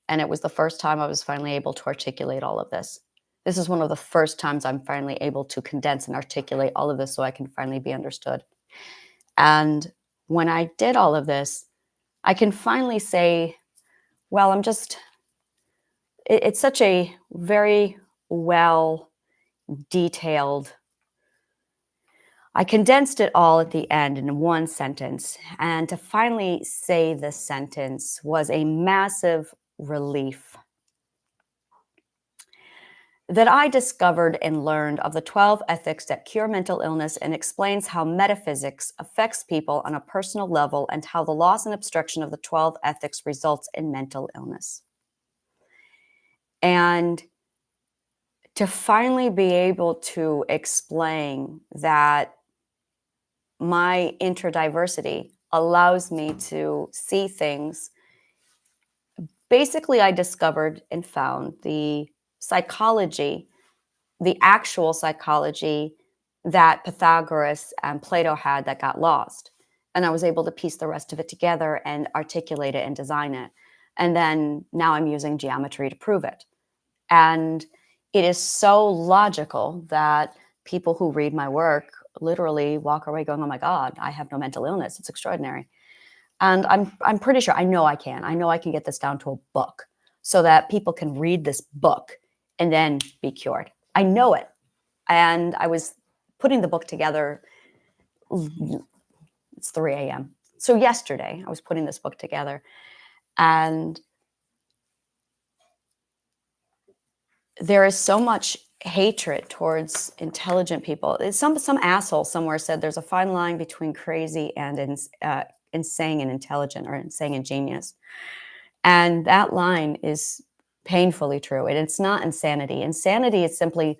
And it was the first time I was finally able to articulate all of this. This is one of the first times I'm finally able to condense and articulate all of this so I can finally be understood. And when I did all of this, I can finally say, well, it's such a very well detailed, I condensed it all at the end in one sentence. And to finally say this sentence was a massive relief. That I discovered and learned of the 12 ethics that cure mental illness and explains how metaphysics affects people on a personal level and how the loss and obstruction of the 12 ethics results in mental illness. And to finally be able to explain that my interdiversity allows me to see things. Basically, I discovered and found the psychology, the actual psychology that Pythagoras and Plato had that got lost. And I was able to piece the rest of it together and articulate it and design it. And then now I'm using geometry to prove it. And it is so logical that people who read my work literally walk away going, oh my God, I have no mental illness. It's extraordinary. And I'm pretty sure, I know I can get this down to a book so that people can read this book and then be cured. I know it. And I was putting the book together. It's 3 a.m. So yesterday I was putting this book together, and there is so much hatred towards intelligent people. Some asshole somewhere said there's a fine line between crazy and insane and intelligent, or insane and genius. And that line is painfully true. And it's not insanity. Insanity is simply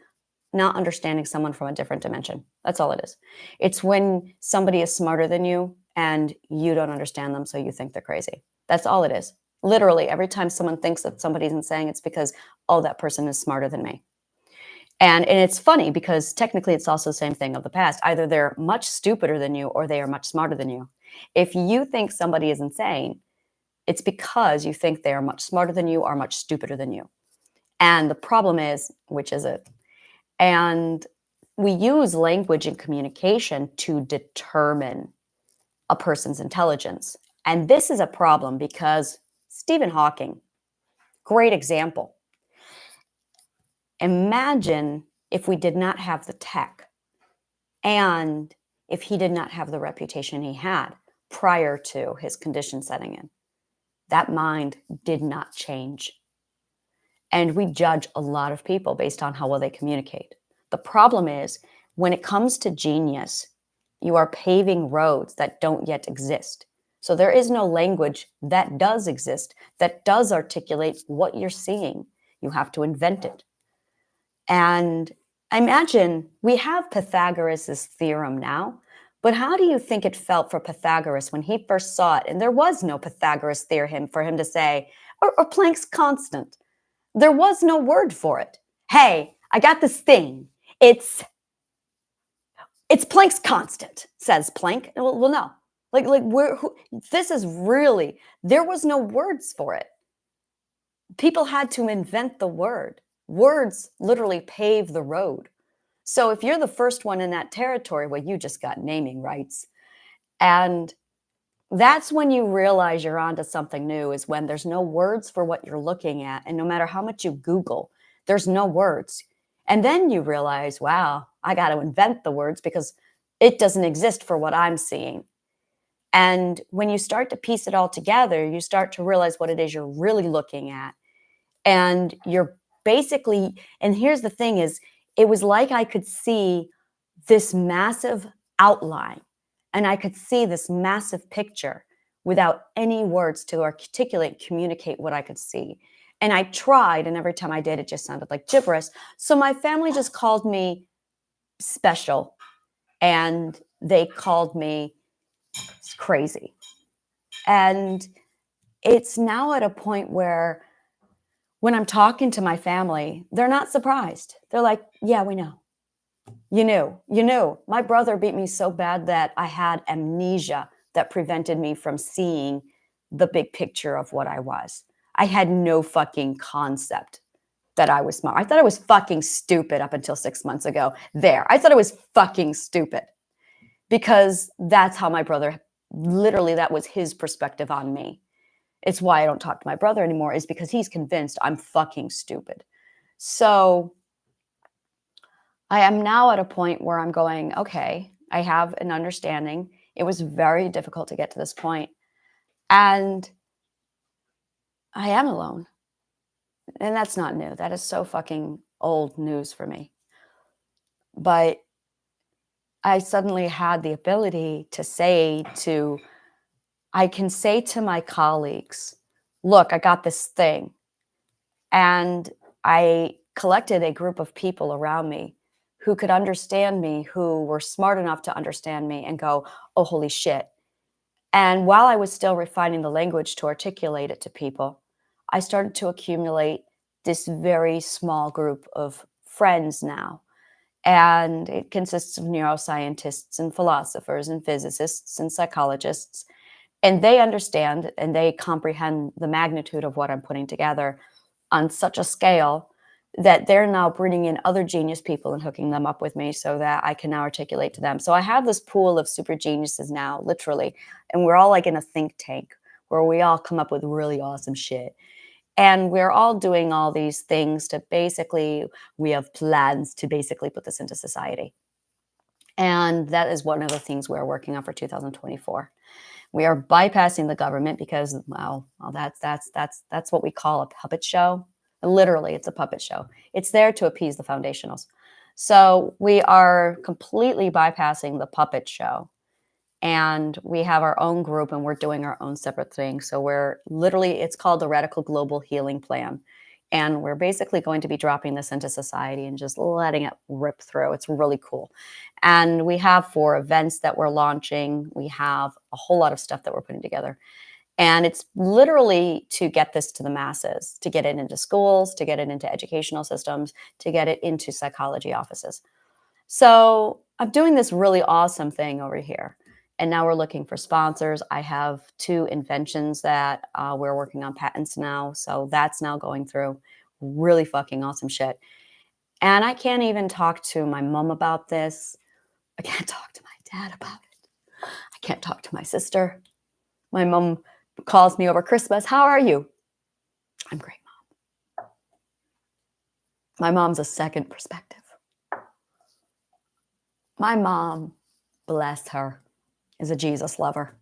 not understanding someone from a different dimension. That's all it is. It's when somebody is smarter than you and you don't understand them, so you think they're crazy. That's all it is. Literally, every time someone thinks that somebody's insane, it's because, oh, that person is smarter than me. And it's funny because technically it's also the same thing of the past. Either they're much stupider than you or they are much smarter than you. If you think somebody is insane, it's because you think they are much smarter than you or much stupider than you. And the problem is, which is it? And we use language and communication to determine a person's intelligence. And this is a problem because Stephen Hawking, great example. Imagine if we did not have the tech and if he did not have the reputation he had prior to his condition setting in. That mind did not change. And we judge a lot of people based on how well they communicate. The problem is, when it comes to genius, you are paving roads that don't yet exist. So there is no language that does exist, that does articulate what you're seeing. You have to invent it. And imagine we have Pythagoras' theorem now, but how do you think it felt for Pythagoras when he first saw it? And there was no Pythagoras theorem for him to say, or Planck's constant. There was no word for it. Hey, I got this thing. It's Planck's constant, says Planck. Well, no. This is really, there was no words for it. People had to invent the word. Words literally pave the road. So if you're the first one in that territory, well, you just got naming rights. And that's when you realize you're onto something new, is when there's no words for what you're looking at. And no matter how much you Google, there's no words. And then you realize, wow, I got to invent the words because it doesn't exist for what I'm seeing. And when you start to piece it all together, you start to realize what it is you're really looking at. And you're basically, and here's the thing is, it was like I could see this massive outline and I could see this massive picture without any words to articulate, communicate what I could see. And I tried, and every time I did, it just sounded like gibberish. So my family just called me special, and they called me crazy. And it's now at a point where when I'm talking to my family, they're not surprised. They're like, yeah, we know. You knew. My brother beat me so bad that I had amnesia that prevented me from seeing the big picture of what I was. I had no fucking concept that I was smart. I thought I was fucking stupid up until 6 months ago. I thought I was fucking stupid because that's how my brother, literally, that was his perspective on me. It's why I don't talk to my brother anymore, is because he's convinced I'm fucking stupid. So I am now at a point where I'm going, okay, I have an understanding. It was very difficult to get to this point. And I am alone. And that's not new. That is so fucking old news for me. But I suddenly had the ability to I can say to my colleagues, look, I got this thing. And I collected a group of people around me who could understand me, who were smart enough to understand me and go, oh, holy shit. And while I was still refining the language to articulate it to people, I started to accumulate this very small group of friends now. And it consists of neuroscientists and philosophers and physicists and psychologists. And they understand and they comprehend the magnitude of what I'm putting together on such a scale that they're now bringing in other genius people and hooking them up with me so that I can now articulate to them. So I have this pool of super geniuses now, literally, and we're all like in a think tank where we all come up with really awesome shit. And we're all doing all these things to basically, we have plans to basically put this into society. And that is one of the things we're working on for 2024. We are bypassing the government because, well, that's what we call a puppet show. Literally, it's a puppet show. It's there to appease the foundationals. So we are completely bypassing the puppet show. And we have our own group and we're doing our own separate thing. So we're literally, it's called the Radical Global Healing Plan. And we're basically going to be dropping this into society and just letting it rip through. It's really cool. And we have 4 events that we're launching. We have a whole lot of stuff that we're putting together. And it's literally to get this to the masses, to get it into schools, to get it into educational systems, to get it into psychology offices. So I'm doing this really awesome thing over here. And now we're looking for sponsors. I have 2 inventions that we're working on patents now. So that's now going through really fucking awesome shit. And I can't even talk to my mom about this. I can't talk to my dad about it. I can't talk to my sister. My mom calls me over Christmas. How are you? I'm great, Mom. My mom's a second perspective. My mom, bless her, is a Jesus lover.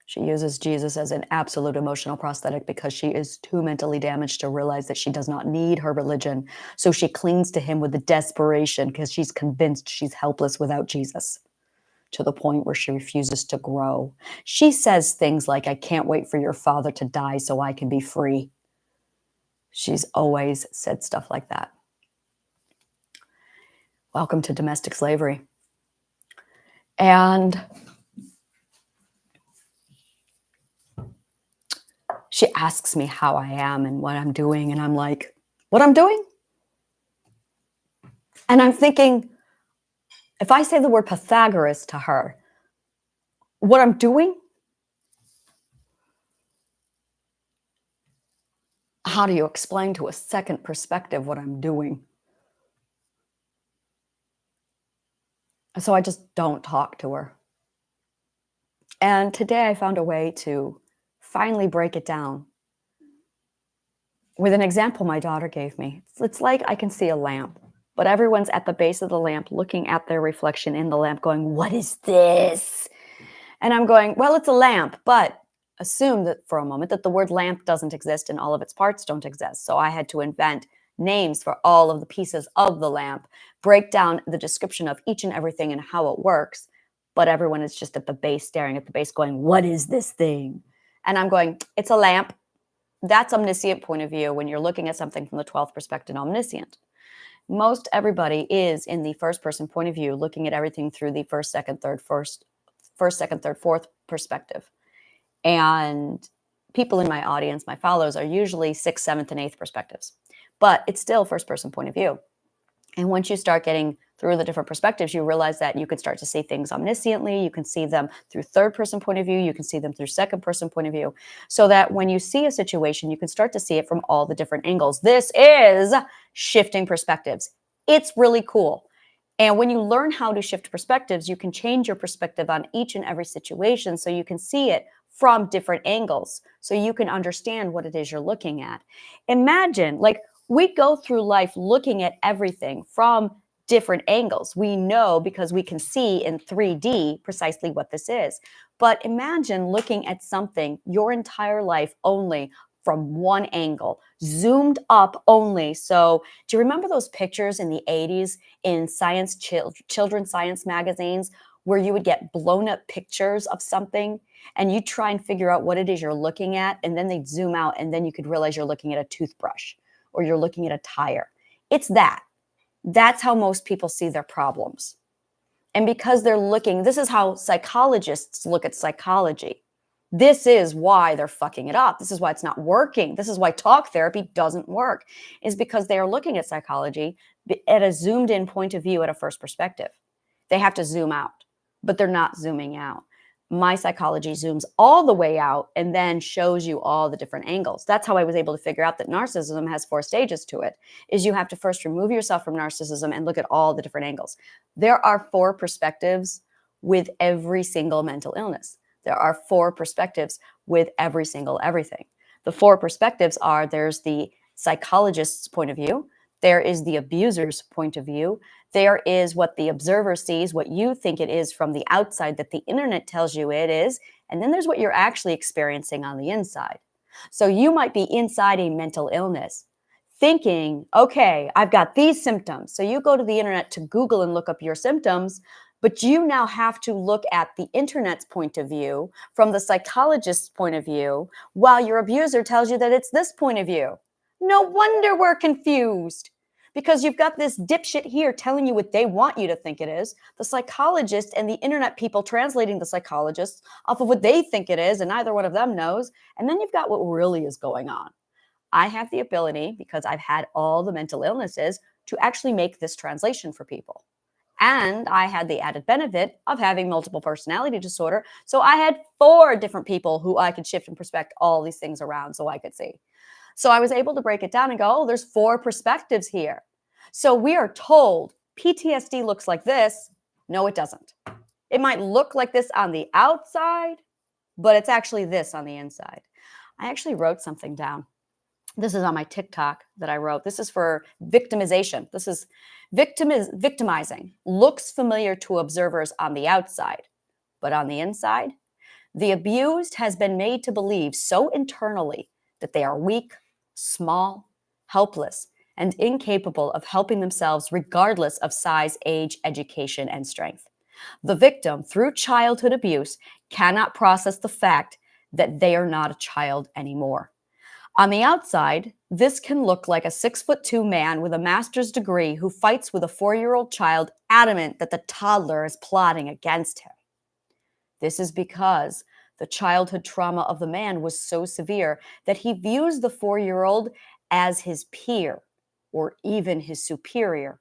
She uses Jesus as an absolute emotional prosthetic because she is too mentally damaged to realize that she does not need her religion. So she clings to him with a desperation because she's convinced she's helpless without Jesus, to the point where she refuses to grow. She says things like, I can't wait for your father to die so I can be free. She's always said stuff like that. Welcome to domestic slavery. And she asks me how I am and what I'm doing. And I'm like, what I'm doing? And I'm thinking, if I say the word Pythagoras to her, what I'm doing? How do you explain to a second perspective what I'm doing? So I just don't talk to her. And today I found a way to finally break it down with an example my daughter gave me. It's like I can see a lamp, but everyone's at the base of the lamp looking at their reflection in the lamp going, what is this? And I'm going, well, it's a lamp, but assume that for a moment that the word lamp doesn't exist and all of its parts don't exist. So I had to invent names for all of the pieces of the lamp, break down the description of each and everything and how it works. But everyone is just at the base, staring at the base going, what is this thing? And I'm going, it's a lamp. That's omniscient point of view when you're looking at something from the 12th perspective, omniscient. Most everybody is in the first person point of view, looking at everything through the first, second, third, fourth perspective. And people in my audience, my followers, are usually 6th, 7th, and 8th perspectives. But it's still first person point of view. And once you start getting through the different perspectives, you realize that you can start to see things omnisciently. You can see them through third person point of view. You can see them through second person point of view. So that when you see a situation, you can start to see it from all the different angles. This is shifting perspectives. It's really cool. And when you learn how to shift perspectives, you can change your perspective on each and every situation so you can see it from different angles, so you can understand what it is you're looking at. Imagine, like, we go through life looking at everything from different angles. We know because we can see in 3D precisely what this is. But imagine looking at something your entire life only from one angle, zoomed up only. So do you remember those pictures in the 80s in science, children's science magazines, where you would get blown up pictures of something and you try and figure out what it is you're looking at, and then they'd zoom out and then you could realize you're looking at a toothbrush or you're looking at a tire. It's that. That's how most people see their problems. And because they're looking, this is how psychologists look at psychology. This is why they're fucking it up. This is why it's not working. This is why talk therapy doesn't work, is because they are looking at psychology at a zoomed in point of view at a first perspective. They have to zoom out, but they're not zooming out. My psychology zooms all the way out and then shows you all the different angles. That's how I was able to figure out that narcissism has 4 stages to it, is you have to first remove yourself from narcissism and look at all the different angles. There are 4 perspectives with every single mental illness. There are 4 perspectives with every single everything. The 4 perspectives are, there's the psychologist's point of view, there is the abuser's point of view, there is what the observer sees, what you think it is from the outside that the internet tells you it is, and then there's what you're actually experiencing on the inside. So you might be inside a mental illness thinking, okay, I've got these symptoms. So you go to the internet to Google and look up your symptoms, but you now have to look at the internet's point of view from the psychologist's point of view while your abuser tells you that it's this point of view. No wonder we're confused, because you've got this dipshit here telling you what they want you to think it is, the psychologist and the internet people translating the psychologist off of what they think it is, and neither one of them knows. And then you've got what really is going on. I have the ability, because I've had all the mental illnesses, to actually make this translation for people. And I had the added benefit of having multiple personality disorder. So I had 4 different people who I could shift and perspect all these things around so I could see. So I was able to break it down and go, oh, there's 4 perspectives here. So we are told PTSD looks like this. No, it doesn't. It might look like this on the outside, but it's actually this on the inside. I actually wrote something down. This is on my TikTok that I wrote. This is for victimization. This is victimizing. Looks familiar to observers on the outside, but on the inside, the abused has been made to believe so internally that they are weak, small, helpless, and incapable of helping themselves regardless of size, age, education, and strength. The victim, through childhood abuse, cannot process the fact that they are not a child anymore. On the outside, this can look like a 6'2" man with a master's degree who fights with a 4-year-old child, adamant that the toddler is plotting against him. This is because the childhood trauma of the man was so severe that he views the 4-year-old as his peer or even his superior.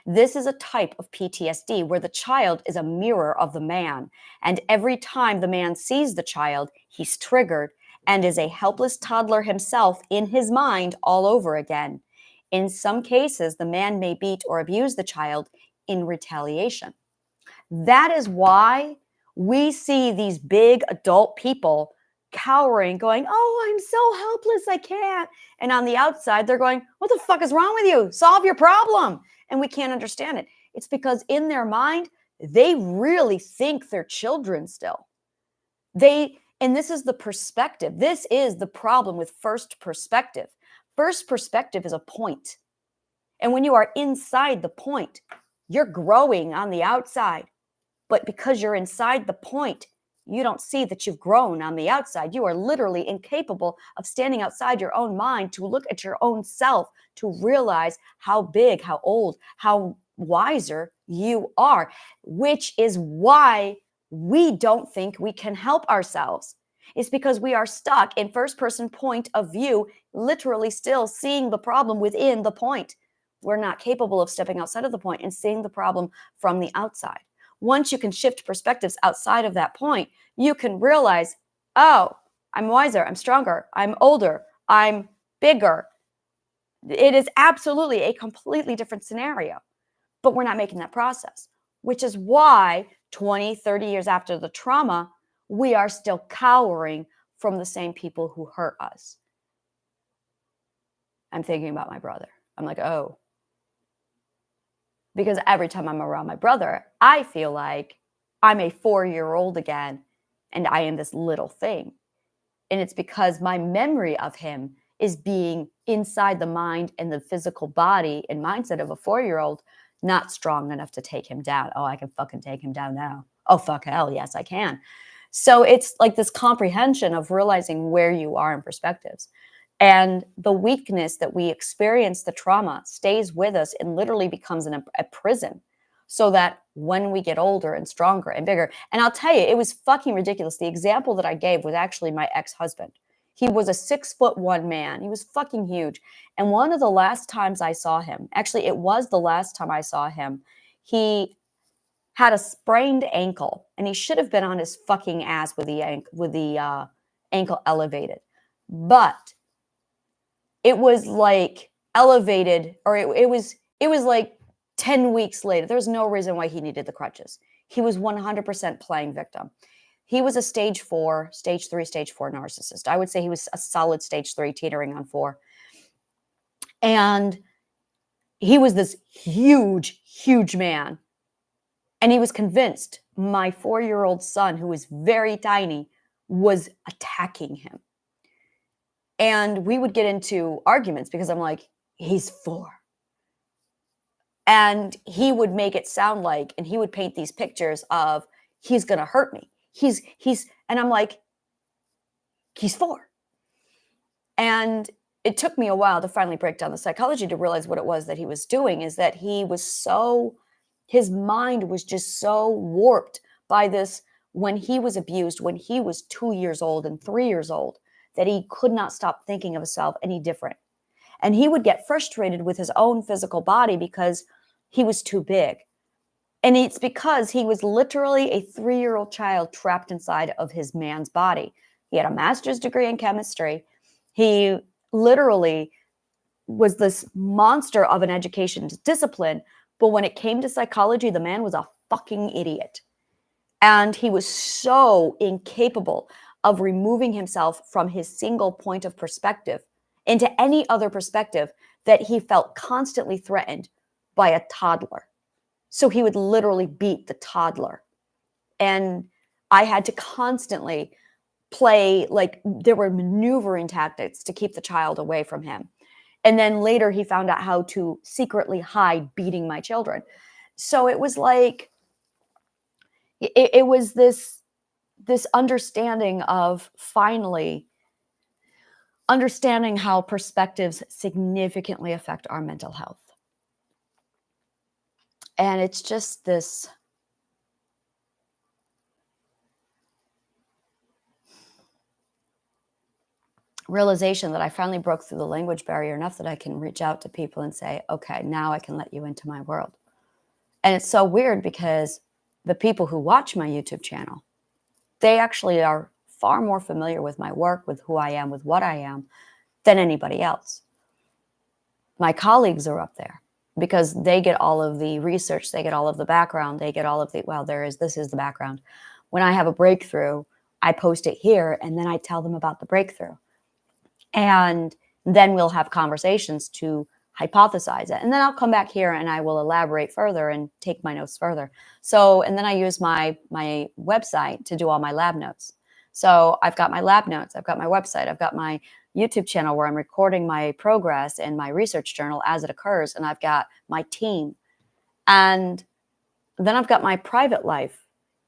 This is a type of PTSD where the child is a mirror of the man, and every time the man sees the child, he's triggered and is a helpless toddler himself in his mind all over again. In some cases, the man may beat or abuse the child in retaliation. That is why we see these big adult people cowering, going, oh, I'm so helpless, I can't. And on the outside, they're going, what the fuck is wrong with you? Solve your problem. And we can't understand it. It's because in their mind, they really think they're children still. And this is the perspective. This is the problem with first perspective. First perspective is a point. And when you are inside the point, you're growing on the outside. But because you're inside the point, you don't see that you've grown on the outside. You are literally incapable of standing outside your own mind to look at your own self, to realize how big, how old, how wiser you are, which is why we don't think we can help ourselves. It's because we are stuck in first person point of view, literally still seeing the problem within the point. We're not capable of stepping outside of the point and seeing the problem from the outside. Once you can shift perspectives outside of that point, you can realize, oh, I'm wiser, I'm stronger, I'm older, I'm bigger. It is absolutely a completely different scenario, but we're not making that process, which is why 20, 30 years after the trauma, we are still cowering from the same people who hurt us. I'm thinking about my brother. I'm like, oh. Because every time I'm around my brother, I feel like I'm a 4-year-old again, and I am this little thing. And it's because my memory of him is being inside the mind and the physical body and mindset of a 4-year-old, not strong enough to take him down. Oh, I can fucking take him down now. Oh, fuck hell, yes, I can. So it's like this comprehension of realizing where you are in perspectives. And the weakness that we experience, the trauma, stays with us and literally becomes a prison, so that when we get older and stronger and bigger, and I'll tell you, it was fucking ridiculous. The example that I gave was actually my ex-husband. He was a 6'1" man. He was fucking huge. And one of the last times I saw him, actually, it was the last time I saw him, he had a sprained ankle, and he should have been on his fucking ass with the ankle elevated. But it was like elevated, or it was like 10 weeks later. There's no reason why he needed the crutches. He was 100% playing victim. He was a stage 4 narcissist. I would say he was a solid stage 3, teetering on 4. And he was this huge, huge man. And he was convinced my 4-year-old son, who was very tiny, was attacking him. And we would get into arguments because I'm like, he's 4. And he would make it sound like, and he would paint these pictures of, he's going to hurt me. And I'm like, he's 4. And it took me a while to finally break down the psychology to realize what it was that he was doing, is that he was his mind was just so warped by this, when he was abused, when he was 2 years old and 3 years old, that he could not stop thinking of himself any different. And he would get frustrated with his own physical body because he was too big. And it's because he was literally a 3-year-old child trapped inside of his man's body. He had a master's degree in chemistry. He literally was this monster of an education discipline. But when it came to psychology, the man was a fucking idiot. And he was so incapable of removing himself from his single point of perspective into any other perspective, that he felt constantly threatened by a toddler. So he would literally beat the toddler. And I had to constantly play, like, there were maneuvering tactics to keep the child away from him. And then later he found out how to secretly hide beating my children. So it was like, it was this understanding of finally understanding how perspectives significantly affect our mental health. And it's just this realization that I finally broke through the language barrier enough that I can reach out to people and say, okay, now I can let you into my world. And it's so weird because the people who watch my YouTube channel, they actually are far more familiar with my work, with who I am, with what I am, than anybody else. My colleagues are up there because they get all of the research, they get all of the background, they get all of the, well, this is the background. When I have a breakthrough, I post it here and then I tell them about the breakthrough. And then we'll have conversations to hypothesize it. And then I'll come back here and I will elaborate further and take my notes further. So, and then I use my website to do all my lab notes. So I've got my lab notes, I've got my website, I've got my YouTube channel where I'm recording my progress and my research journal as it occurs. And I've got my team. And then I've got my private life.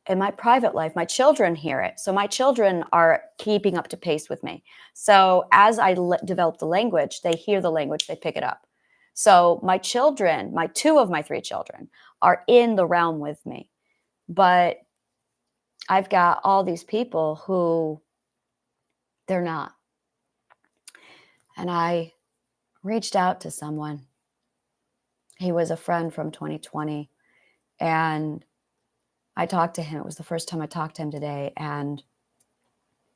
In my private life, my children hear it. So my children are keeping up to pace with me. So as I develop the language, they hear the language, they pick it up. So my children, 2 of my 3 children are in the realm with me. But I've got all these people who they're not. And I reached out to someone. He was a friend from 2020. And I talked to him. It was the first time I talked to him today. And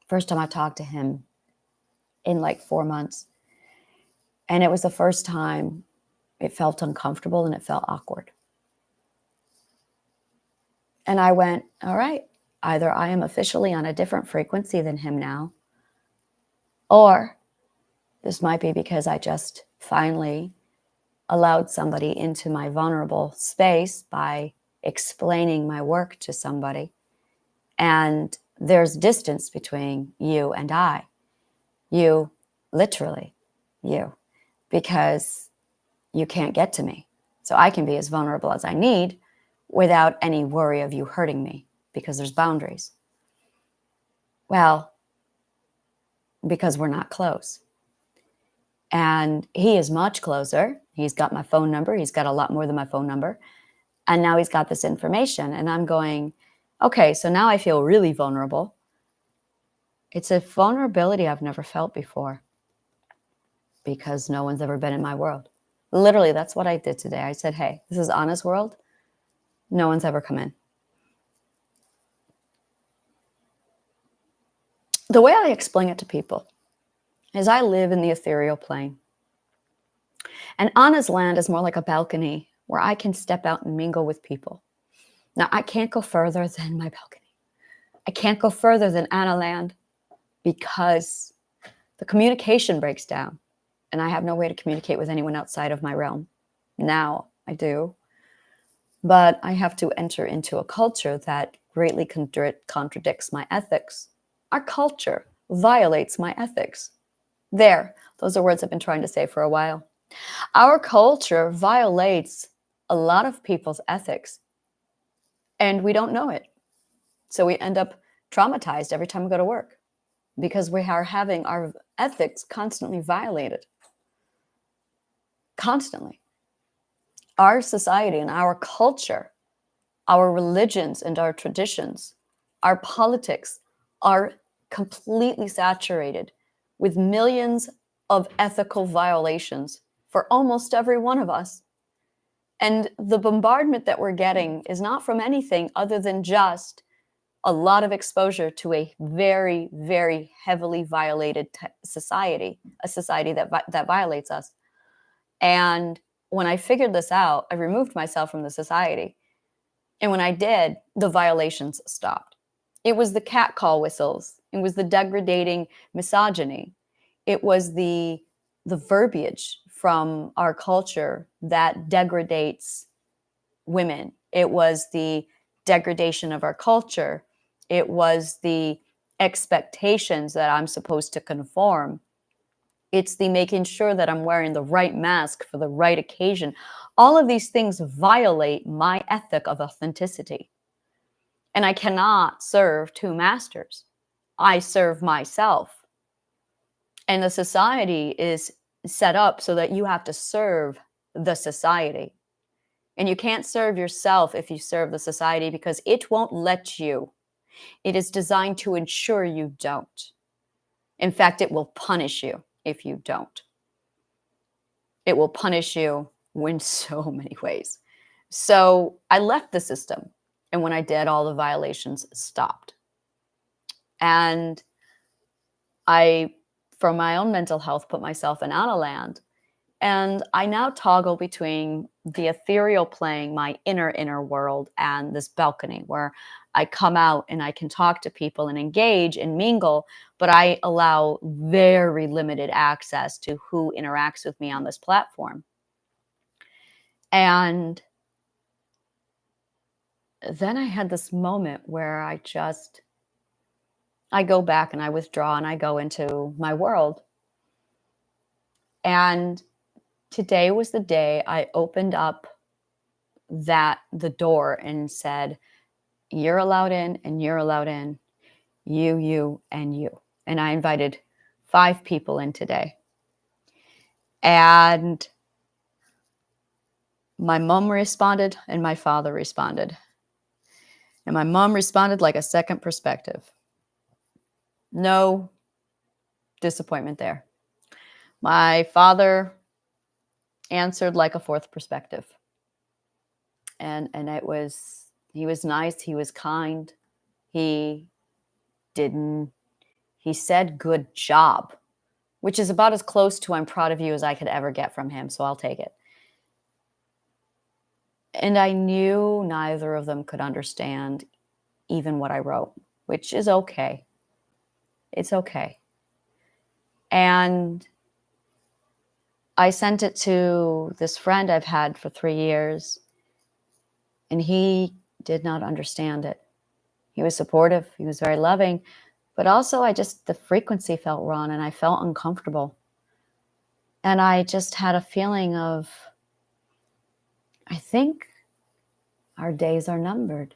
first time I talked to him in like 4 months. And it was the first time it felt uncomfortable and it felt awkward. And I went, all right, either I am officially on a different frequency than him now, or this might be because I just finally allowed somebody into my vulnerable space by explaining my work to somebody. And there's distance between you and I. You, literally, you, because you can't get to me. So I can be as vulnerable as I need without any worry of you hurting me because there's boundaries. Well, because we're not close. And he is much closer. He's got my phone number. He's got a lot more than my phone number. And now he's got this information. And I'm going, okay, so now I feel really vulnerable. It's a vulnerability I've never felt before because no one's ever been in my world. Literally, that's what I did today. I said, hey, this is Anna's world. No one's ever come in. The way I explain it to people is I live in the ethereal plane. And Anna's land is more like a balcony where I can step out and mingle with people. Now, I can't go further than my balcony. I can't go further than Anna land because the communication breaks down and I have no way to communicate with anyone outside of my realm. Now I do. But I have to enter into a culture that greatly contradicts my ethics. Our culture violates my ethics. There, those are words I've been trying to say for a while. Our culture violates a lot of people's ethics, and we don't know it. So we end up traumatized every time we go to work because we are having our ethics constantly violated. Constantly. Our society and our culture, our religions and our traditions, our politics are completely saturated with millions of ethical violations for almost every one of us. And the bombardment that we're getting is not from anything other than just a lot of exposure to a very, very heavily violated society, a society that violates us. And when I figured this out, I removed myself from the society. And when I did, the violations stopped. It was the catcall whistles. It was the degrading misogyny. It was the verbiage from our culture that degrades women. It was the degradation of our culture. It was the expectations that I'm supposed to conform. It's the making sure that I'm wearing the right mask for the right occasion. All of these things violate my ethic of authenticity. And I cannot serve two masters. I serve myself. And the society is set up so that you have to serve the society. And you can't serve yourself if you serve the society because it won't let you. It is designed to ensure you don't. In fact, it will punish you if you don't. It will punish you in so many ways. So I left the system. And when I did, all the violations stopped. And I, for my own mental health, put myself in Anna land. And I now toggle between the ethereal plane, my inner world, and this balcony where I come out and I can talk to people and engage and mingle, but I allow very limited access to who interacts with me on this platform. And then I had this moment where I go back and I withdraw and I go into my world. And today was the day I opened up the door and said, you're allowed in and you're allowed in, you, and you. And I invited 5 people in today. And my mom responded and my father responded. And my mom responded like a second perspective. No disappointment there. My father answered like a fourth perspective. And he was nice, he was kind. He said good job, which is about as close to I'm proud of you as I could ever get from him, so I'll take it. And I knew neither of them could understand even what I wrote, which is okay. It's okay. And I sent it to this friend I've had for 3 years, and he did not understand it. He was supportive. He was very loving. But also the frequency felt wrong and I felt uncomfortable. And I just had a feeling of, I think our days are numbered.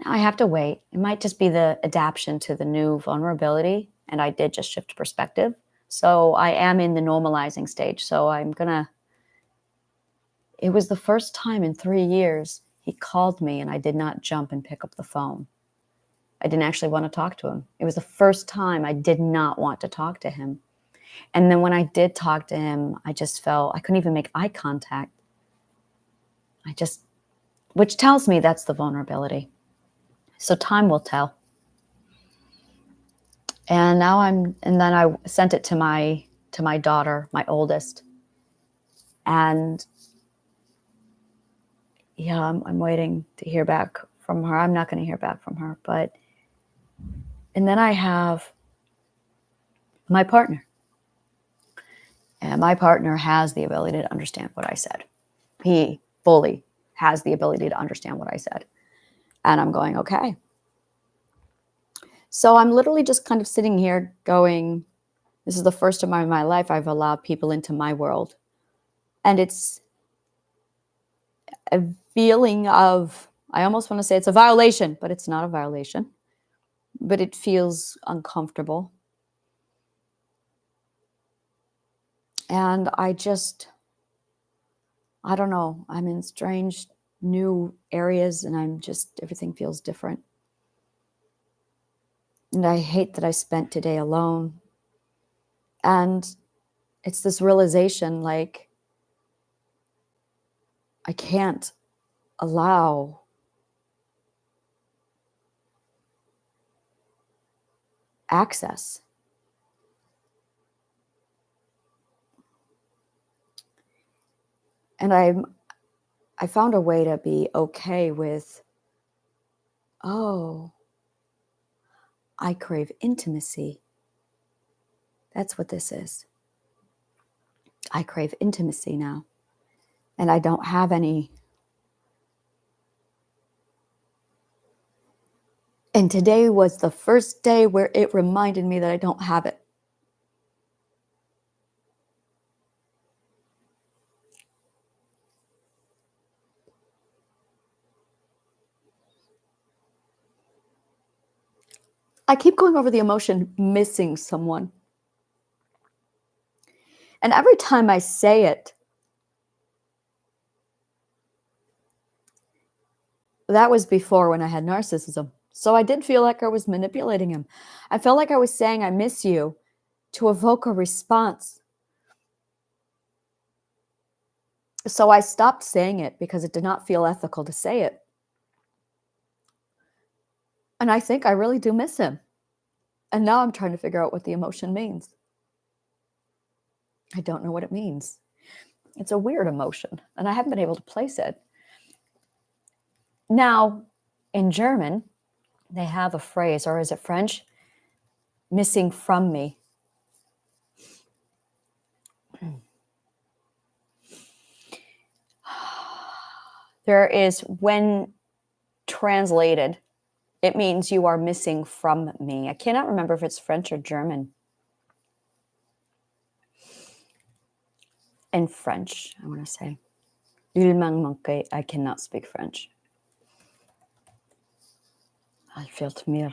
Now I have to wait. It might just be the adaptation to the new vulnerability. And I did just shift perspective. So I am in the normalizing stage. So it was the first time in 3 years he called me and I did not jump and pick up the phone. I didn't actually want to talk to him. It was the first time I did not want to talk to him. And then when I did talk to him, I just felt I couldn't even make eye contact. Which tells me that's the vulnerability. So time will tell. And then I sent it to my daughter, my oldest. And yeah, I'm waiting to hear back from her. I'm not going to hear back from her, and then I have my partner. And my partner has the ability to understand what I said. He fully has the ability to understand what I said. And I'm going, okay. So I'm literally just kind of sitting here going, this is the first time in my life I've allowed people into my world. And it's a feeling of, I almost want to say it's a violation, but it's not a violation. But it feels uncomfortable. And I don't know, I'm in strange new areas and everything feels different. And I hate that I spent today alone. And it's this realization, like, I can't allow access. And I found a way to be okay with, oh, I crave intimacy. That's what this is. I crave intimacy now. And I don't have any. And today was the first day where it reminded me that I don't have it. I keep going over the emotion missing someone. And every time I say it, that was before when I had narcissism. So I did feel like I was manipulating him. I felt like I was saying, I miss you, to evoke a response. So I stopped saying it because it did not feel ethical to say it. And I think I really do miss him. And now I'm trying to figure out what the emotion means. I don't know what it means. It's a weird emotion, and I haven't been able to place it. Now, in German, they have a phrase, or is it French? Missing from me. There is, when translated, it means you are missing from me. I cannot remember if it's French or German. In French, I want to say. Il m'en manque. I cannot speak French. I felt mir.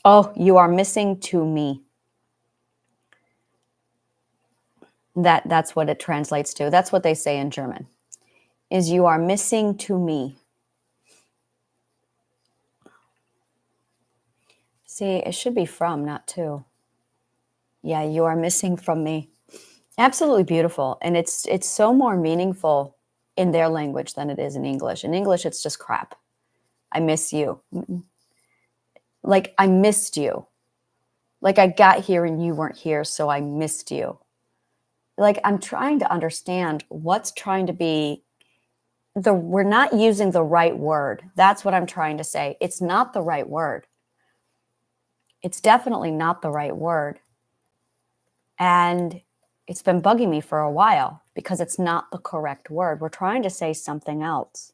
Oh, you are missing to me. That's what it translates to. That's what they say in German, is you are missing to me. See, it should be from, not to. Yeah, you are missing from me. Absolutely beautiful. And it's so more meaningful in their language than it is in English. In English, it's just crap. I miss you. Like, I missed you. Like, I got here and you weren't here, so I missed you. Like, I'm trying to understand what's trying to be we're not using the right word. That's what I'm trying to say. It's not the right word. It's definitely not the right word. And it's been bugging me for a while because it's not the correct word. We're trying to say something else.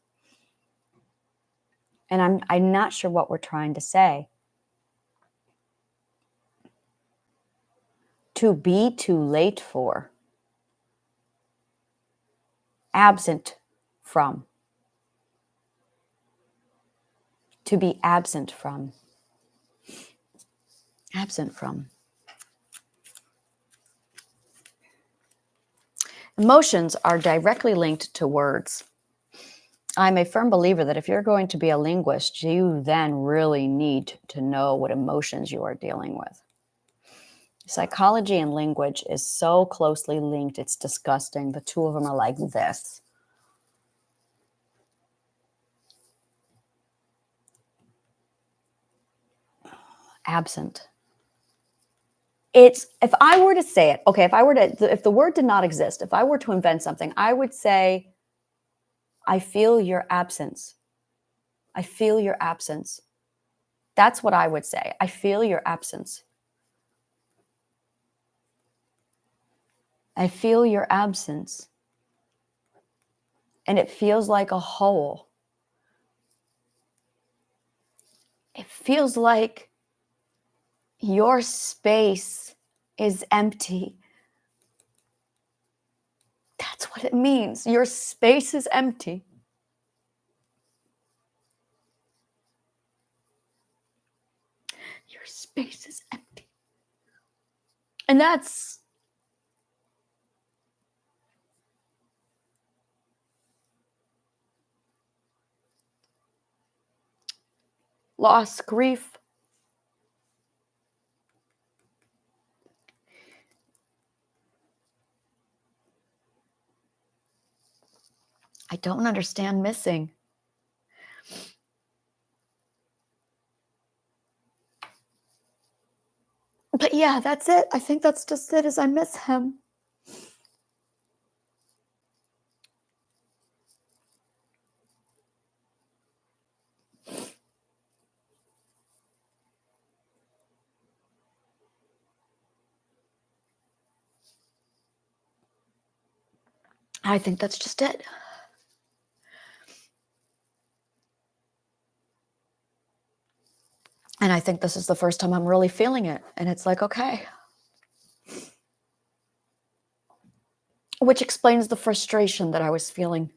And I'm not sure what we're trying to say. To be too late for. Absent from. To be absent from. Absent from. Emotions are directly linked to words. I'm a firm believer that if you're going to be a linguist, you then really need to know what emotions you are dealing with. Psychology and language is so closely linked, it's disgusting. The two of them are like this. Absent. It's, if I were to say it, okay, if the word did not exist, if I were to invent something, I would say, I feel your absence. I feel your absence. That's what I would say. I feel your absence. I feel your absence. And it feels like a hole. It feels like your space is empty. That's what it means. Your space is empty. Your space is empty. And that's loss, grief. I don't understand missing. But yeah, that's it. I think that's just it, is I miss him. I think that's just it. And I think this is the first time I'm really feeling it. And it's like, okay. Which explains the frustration that I was feeling.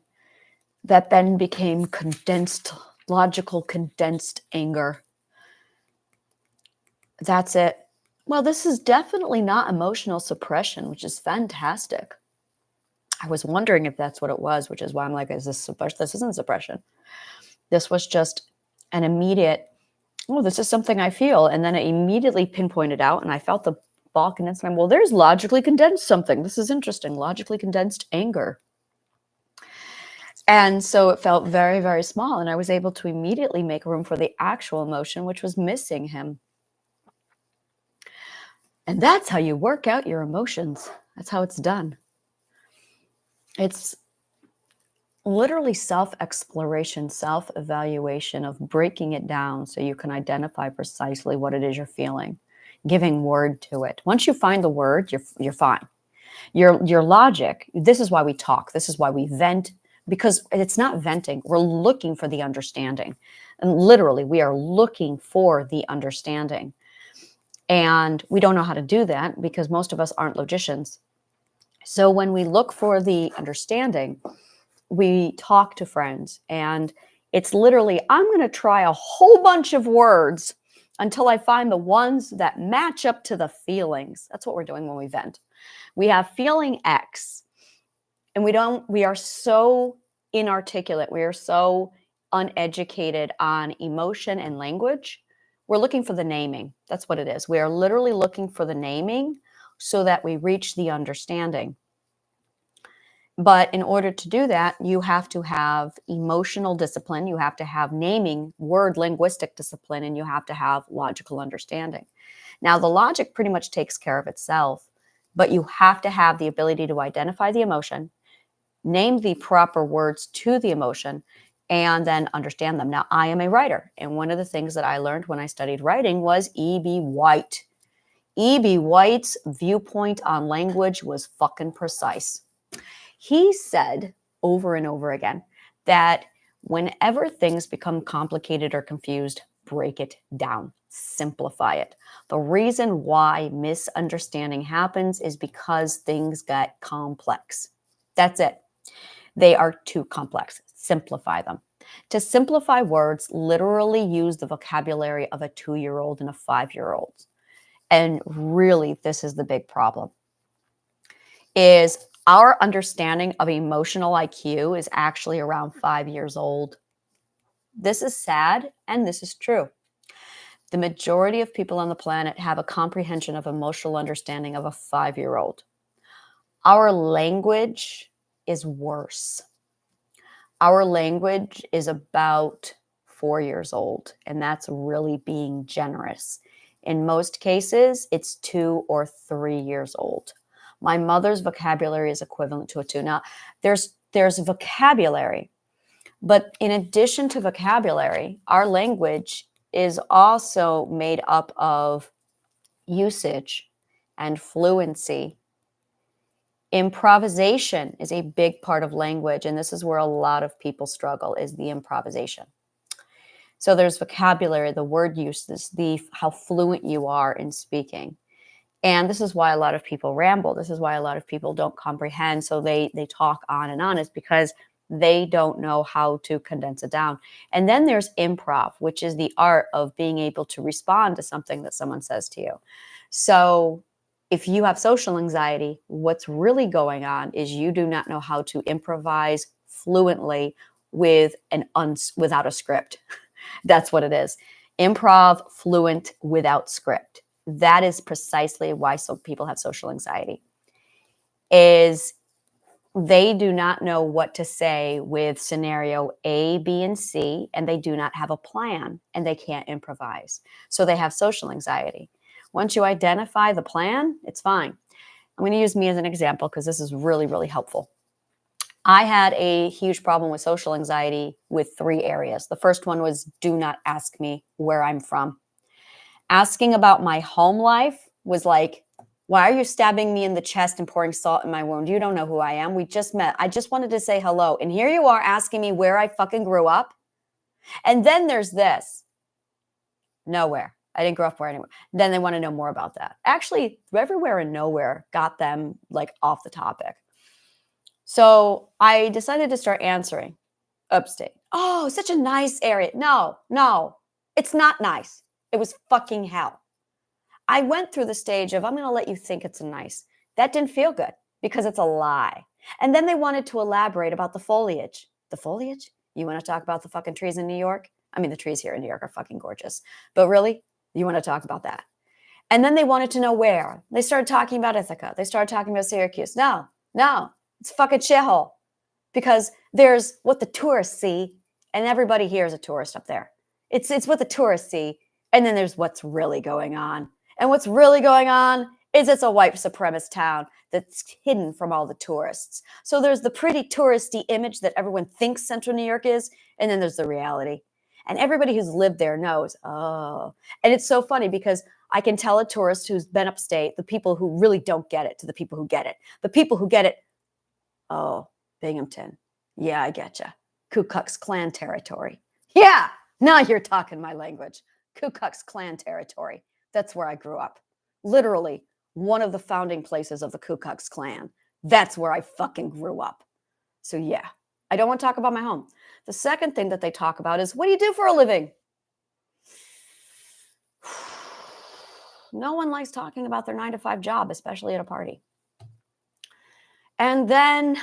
That then became condensed, logical, condensed anger. That's it. Well, this is definitely not emotional suppression, which is fantastic. I was wondering if that's what it was, which is why I'm like, is this suppression? This isn't suppression. This was just an immediate, oh, this is something I feel. And then it immediately pinpointed out, and I felt the ball condensed. And I'm, well, there's logically condensed something. This is interesting. Logically condensed anger. And so it felt very, very small. And I was able to immediately make room for the actual emotion, which was missing him. And that's how you work out your emotions. That's how it's done. It's literally self-exploration, self-evaluation of breaking it down so you can identify precisely what it is you're feeling, giving word to it. Once you find the word, you're fine. Your logic, this is why we talk, this is why we vent, because it's not venting. We're looking for the understanding. And literally, we are looking for the understanding. And we don't know how to do that because most of us aren't logicians. So when we look for the understanding, we talk to friends, and it's literally, I'm going to try a whole bunch of words until I find the ones that match up to the feelings. That's what we're doing when we vent. We have feeling X, and we are so inarticulate. We are so uneducated on emotion and language. We're looking for the naming. That's what it is. We are literally looking for the naming so that we reach the understanding. But in order to do that, you have to have emotional discipline, you have to have naming, word linguistic discipline, and you have to have logical understanding. Now, the logic pretty much takes care of itself, but you have to have the ability to identify the emotion, name the proper words to the emotion, and then understand them. Now, I am a writer, and one of the things that I learned when I studied writing was E.B. White. E.B. White's viewpoint on language was fucking precise. He said over and over again that whenever things become complicated or confused, break it down, simplify it. The reason why misunderstanding happens is because things get complex. That's it. They are too complex. simplify them. To simplify words, literally use the vocabulary of a 2-year-old and a 5-year-old. And really, this is the big problem, is our understanding of emotional IQ is actually around 5 years old. This is sad, and this is true. The majority of people on the planet have a comprehension of emotional understanding of a 5-year-old. Our language is worse. Our language is about 4 years old, and that's really being generous. In most cases, it's 2 or 3 years old. My mother's vocabulary is equivalent to a 2. Now, there's vocabulary, but in addition to vocabulary, our language is also made up of usage and fluency. Improvisation is a big part of language, and this is where a lot of people struggle, is the improvisation. So there's vocabulary, the word uses, how fluent you are in speaking. And this is why a lot of people ramble. This is why a lot of people don't comprehend. So they talk on and on. It's because they don't know how to condense it down. And then there's improv, which is the art of being able to respond to something that someone says to you. So if you have social anxiety, what's really going on is you do not know how to improvise fluently without a script. That's what it is. Improv fluent without script. That is precisely why people have social anxiety, is they do not know what to say with scenario A, B, and C, and they do not have a plan, and they can't improvise. So they have social anxiety. Once you identify the plan, it's fine. I'm going to use me as an example because this is really, really helpful. I had a huge problem with social anxiety with 3 areas. The first one was, do not ask me where I'm from. Asking about my home life was like, why are you stabbing me in the chest and pouring salt in my wound? You don't know who I am. We just met. I just wanted to say hello. And here you are asking me where I fucking grew up. And then there's this. Nowhere. I didn't grow up anywhere. Then they want to know more about that. Actually, everywhere and nowhere got them like off the topic. So I decided to start answering. Upstate. Oh, such a nice area. No, it's not nice. It was fucking hell. I went through the stage of, I'm going to let you think it's nice. That didn't feel good because it's a lie. And then they wanted to elaborate about the foliage. The foliage? You want to talk about the fucking trees in New York? I mean, the trees here in New York are fucking gorgeous. But really, you want to talk about that? And then they wanted to know where. They started talking about Ithaca. They started talking about Syracuse. No, it's a fucking shithole. Because there's what the tourists see, and everybody here is a tourist up there. It's what the tourists see, and then there's what's really going on. And what's really going on is it's a white supremacist town that's hidden from all the tourists. So there's the pretty touristy image that everyone thinks Central New York is, and then there's the reality. And everybody who's lived there knows, oh. And it's so funny because I can tell a tourist who's been upstate, the people who really don't get it, to the people who get it. The people who get it, oh, Binghamton. Yeah, I getcha. Ku Klux Klan territory. Yeah, now you're talking my language. Ku Klux Klan territory. That's where I grew up. Literally, one of the founding places of the Ku Klux Klan. That's where I fucking grew up. So yeah, I don't want to talk about my home. The second thing that they talk about is, what do you do for a living? No one likes talking about their 9-to-5 job, especially at a party. And then,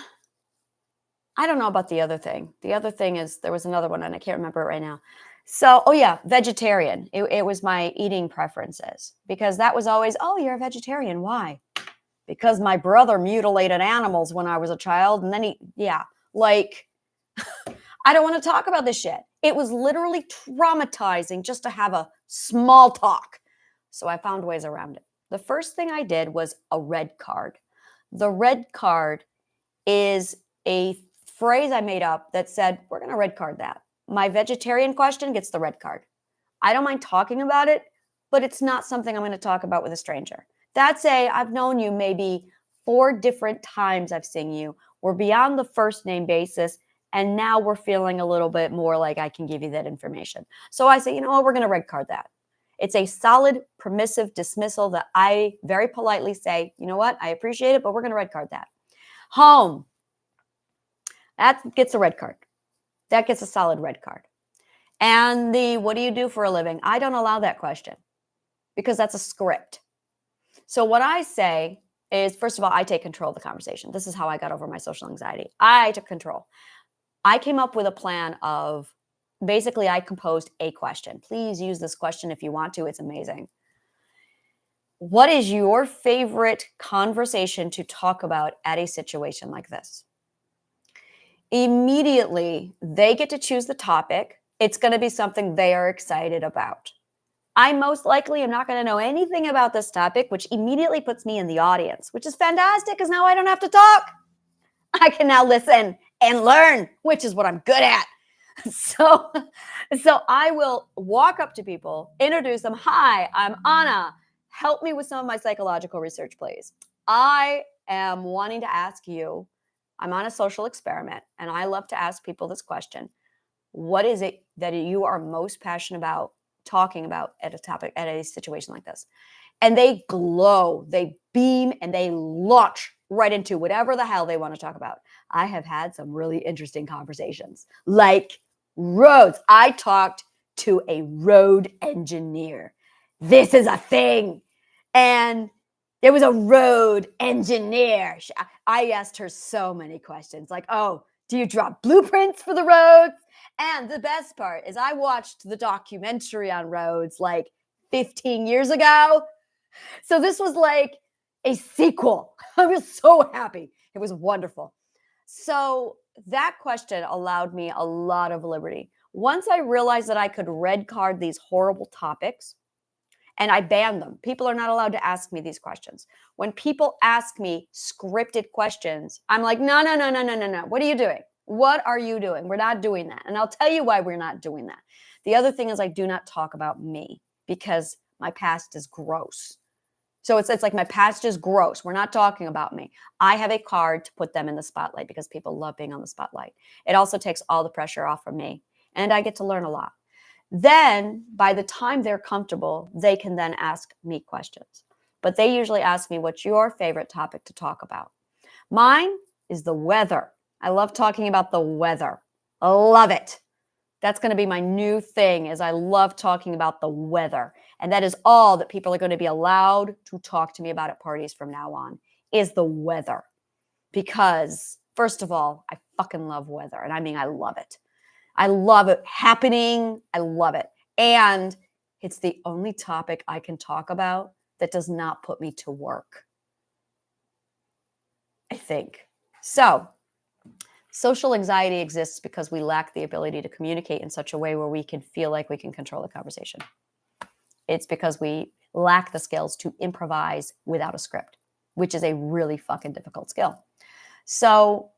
I don't know about the other thing. The other thing is, there was another one and I can't remember it right now. So, oh yeah, vegetarian. It was my eating preferences because that was always, oh, you're a vegetarian. Why? Because my brother mutilated animals when I was a child. And then I don't want to talk about this shit. It was literally traumatizing just to have a small talk. So I found ways around it. The first thing I did was a red card. The red card is a phrase I made up that said, we're going to red card that. My vegetarian question gets the red card. I don't mind talking about it, but it's not something I'm going to talk about with a stranger. I've known you maybe 4 different times I've seen you. We're beyond the first name basis, and now we're feeling a little bit more like I can give you that information. So I say, you know what, we're going to red card that. It's a solid, permissive dismissal that I very politely say, you know what, I appreciate it, but we're going to red card that. Home. That gets a red card. That gets a solid red card. And the what do you do for a living? I don't allow that question because that's a script. So what I say is, first of all, I take control of the conversation. This is how I got over my social anxiety. I took control. I came up with a plan of, basically, I composed a question. Please use this question if you want to. It's amazing. What is your favorite conversation to talk about at a situation like this? Immediately, they get to choose the topic. It's going to be something they are excited about. I most likely am not going to know anything about this topic, which immediately puts me in the audience, which is fantastic because now I don't have to talk. I can now listen and learn, which is what I'm good at. So I will walk up to people, introduce them. Hi, I'm Anna. Help me with some of my psychological research, please. I am wanting to ask you, I'm on a social experiment, and I love to ask people this question. What is it that you are most passionate about talking about at a topic, at a situation like this? And they glow, they beam, and they launch right into whatever the hell they want to talk about. I have had some really interesting conversations, like roads. I talked to a road engineer. This is a thing. And there was a road engineer. I asked her so many questions, like, oh, do you draw blueprints for the roads? And the best part is I watched the documentary on roads like 15 years ago. So this was like a sequel. I was so happy. It was wonderful. So that question allowed me a lot of liberty. Once I realized that I could red card these horrible topics, and I banned them. People are not allowed to ask me these questions. When people ask me scripted questions, I'm like, no. What are you doing? What are you doing? We're not doing that. And I'll tell you why we're not doing that. The other thing is I do not talk about me because my past is gross. So it's like my past is gross. We're not talking about me. I have a card to put them in the spotlight because people love being on the spotlight. It also takes all the pressure off of me. And I get to learn a lot. Then by the time they're comfortable, they can then ask me questions. But they usually ask me, what's your favorite topic to talk about? Mine is the weather. I love talking about the weather. I love it. That's going to be my new thing, is I love talking about the weather. And that is all that people are going to be allowed to talk to me about at parties from now on, is the weather. Because first of all, I fucking love weather. And I mean, I love it. I love it happening. I love it. And it's the only topic I can talk about that does not put me to work, I think. So social anxiety exists because we lack the ability to communicate in such a way where we can feel like we can control the conversation. It's because we lack the skills to improvise without a script, which is a really fucking difficult skill. So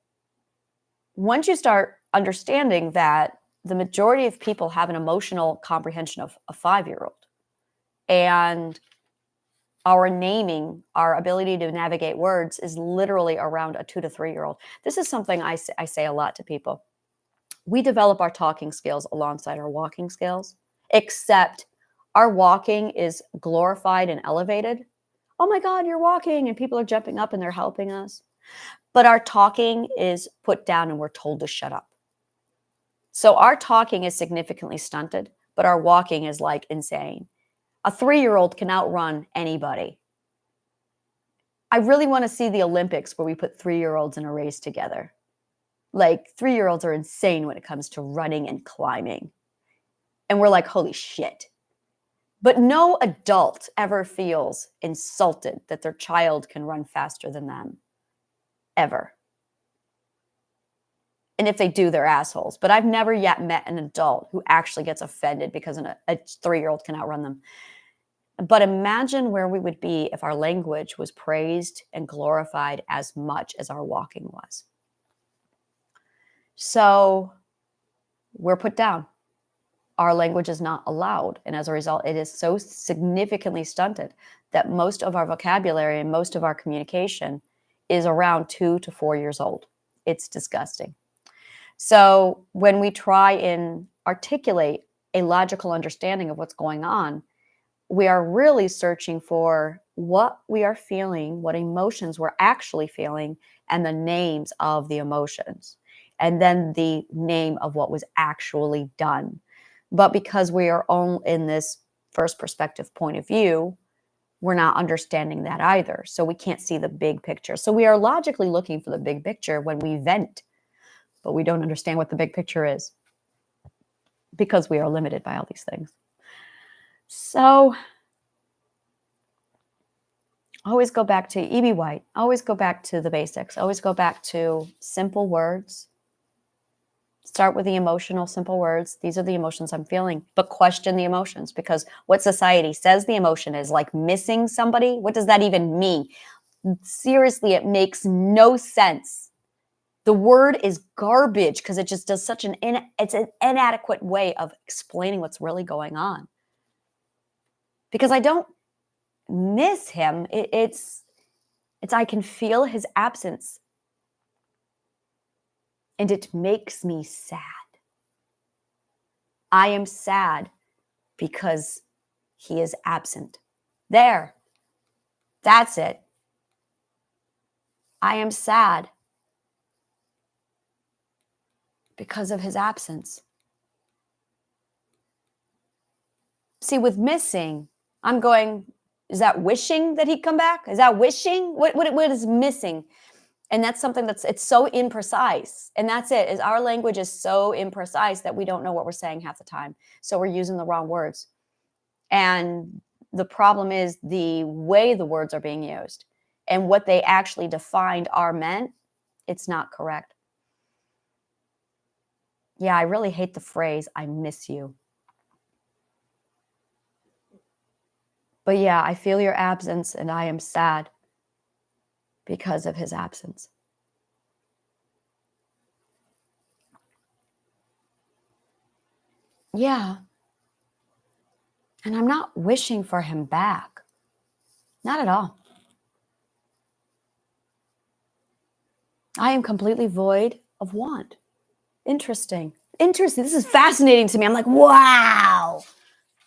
once you start understanding that the majority of people have an emotional comprehension of a 5-year-old, and our naming, our ability to navigate words is literally around a 2 to 3-year-old. This is something I say a lot to people. We develop our talking skills alongside our walking skills, except our walking is glorified and elevated. Oh my God, you're walking, and people are jumping up and they're helping us. But our talking is put down and we're told to shut up. So our talking is significantly stunted, but our walking is like insane. A 3-year-old can outrun anybody. I really want to see the Olympics where we put 3-year-olds in a race together. Like 3-year-olds are insane when it comes to running and climbing. And we're like, holy shit. But no adult ever feels insulted that their child can run faster than them. Ever. And if they do, they're assholes. But I've never yet met an adult who actually gets offended because a 3-year-old can outrun them. But imagine where we would be if our language was praised and glorified as much as our walking was. So we're put down. Our language is not allowed. And as a result, it is so significantly stunted that most of our vocabulary and most of our communication is around 2 to 4 years old. It's disgusting. So when we try and articulate a logical understanding of what's going on, we are really searching for what we are feeling, what emotions we're actually feeling, and the names of the emotions. and then the name of what was actually done. But because we are all in this first perspective point of view, we're not understanding that either. So we can't see the big picture. So we are logically looking for the big picture when we vent, but we don't understand what the big picture is because we are limited by all these things. So always go back to E.B. White. Always go back to the basics. Always go back to simple words. Start with the emotional, simple words. These are the emotions I'm feeling, but question the emotions, because what society says the emotion is, like missing somebody. What does that even mean? Seriously, it makes no sense. The word is garbage because it just does such it's an inadequate way of explaining what's really going on. Because I don't miss him. It's I can feel his absence, and it makes me sad. I am sad because he is absent. There. That's it. I am sad because of his absence. See, with missing, I'm going, is that wishing that he'd come back? Is that wishing? What is missing? And that's something it's so imprecise. And that's it, is our language is so imprecise that we don't know what we're saying half the time. So we're using the wrong words. And the problem is the way the words are being used and what they actually defined are meant, it's not correct. Yeah, I really hate the phrase, I miss you. But yeah, I feel your absence and I am sad because of his absence. Yeah. And I'm not wishing for him back. Not at all. I am completely void of want. Interesting. This is fascinating to me. I'm like, wow.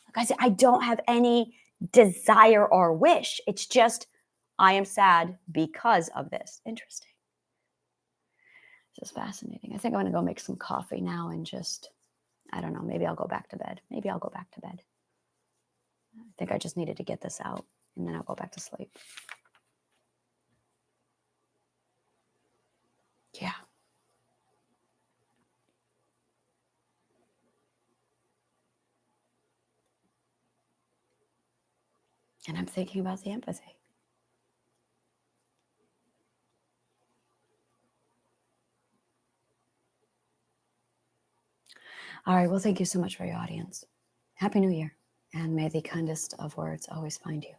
Like I said, I don't have any desire or wish. It's just, I am sad because of this. Interesting. This is fascinating. I think I'm going to go make some coffee now and just, I don't know, maybe I'll go back to bed. I think I just needed to get this out and then I'll go back to sleep. Yeah. And I'm thinking about the empathy. All right. Well, thank you so much for your audience. Happy New Year. And may the kindest of words always find you.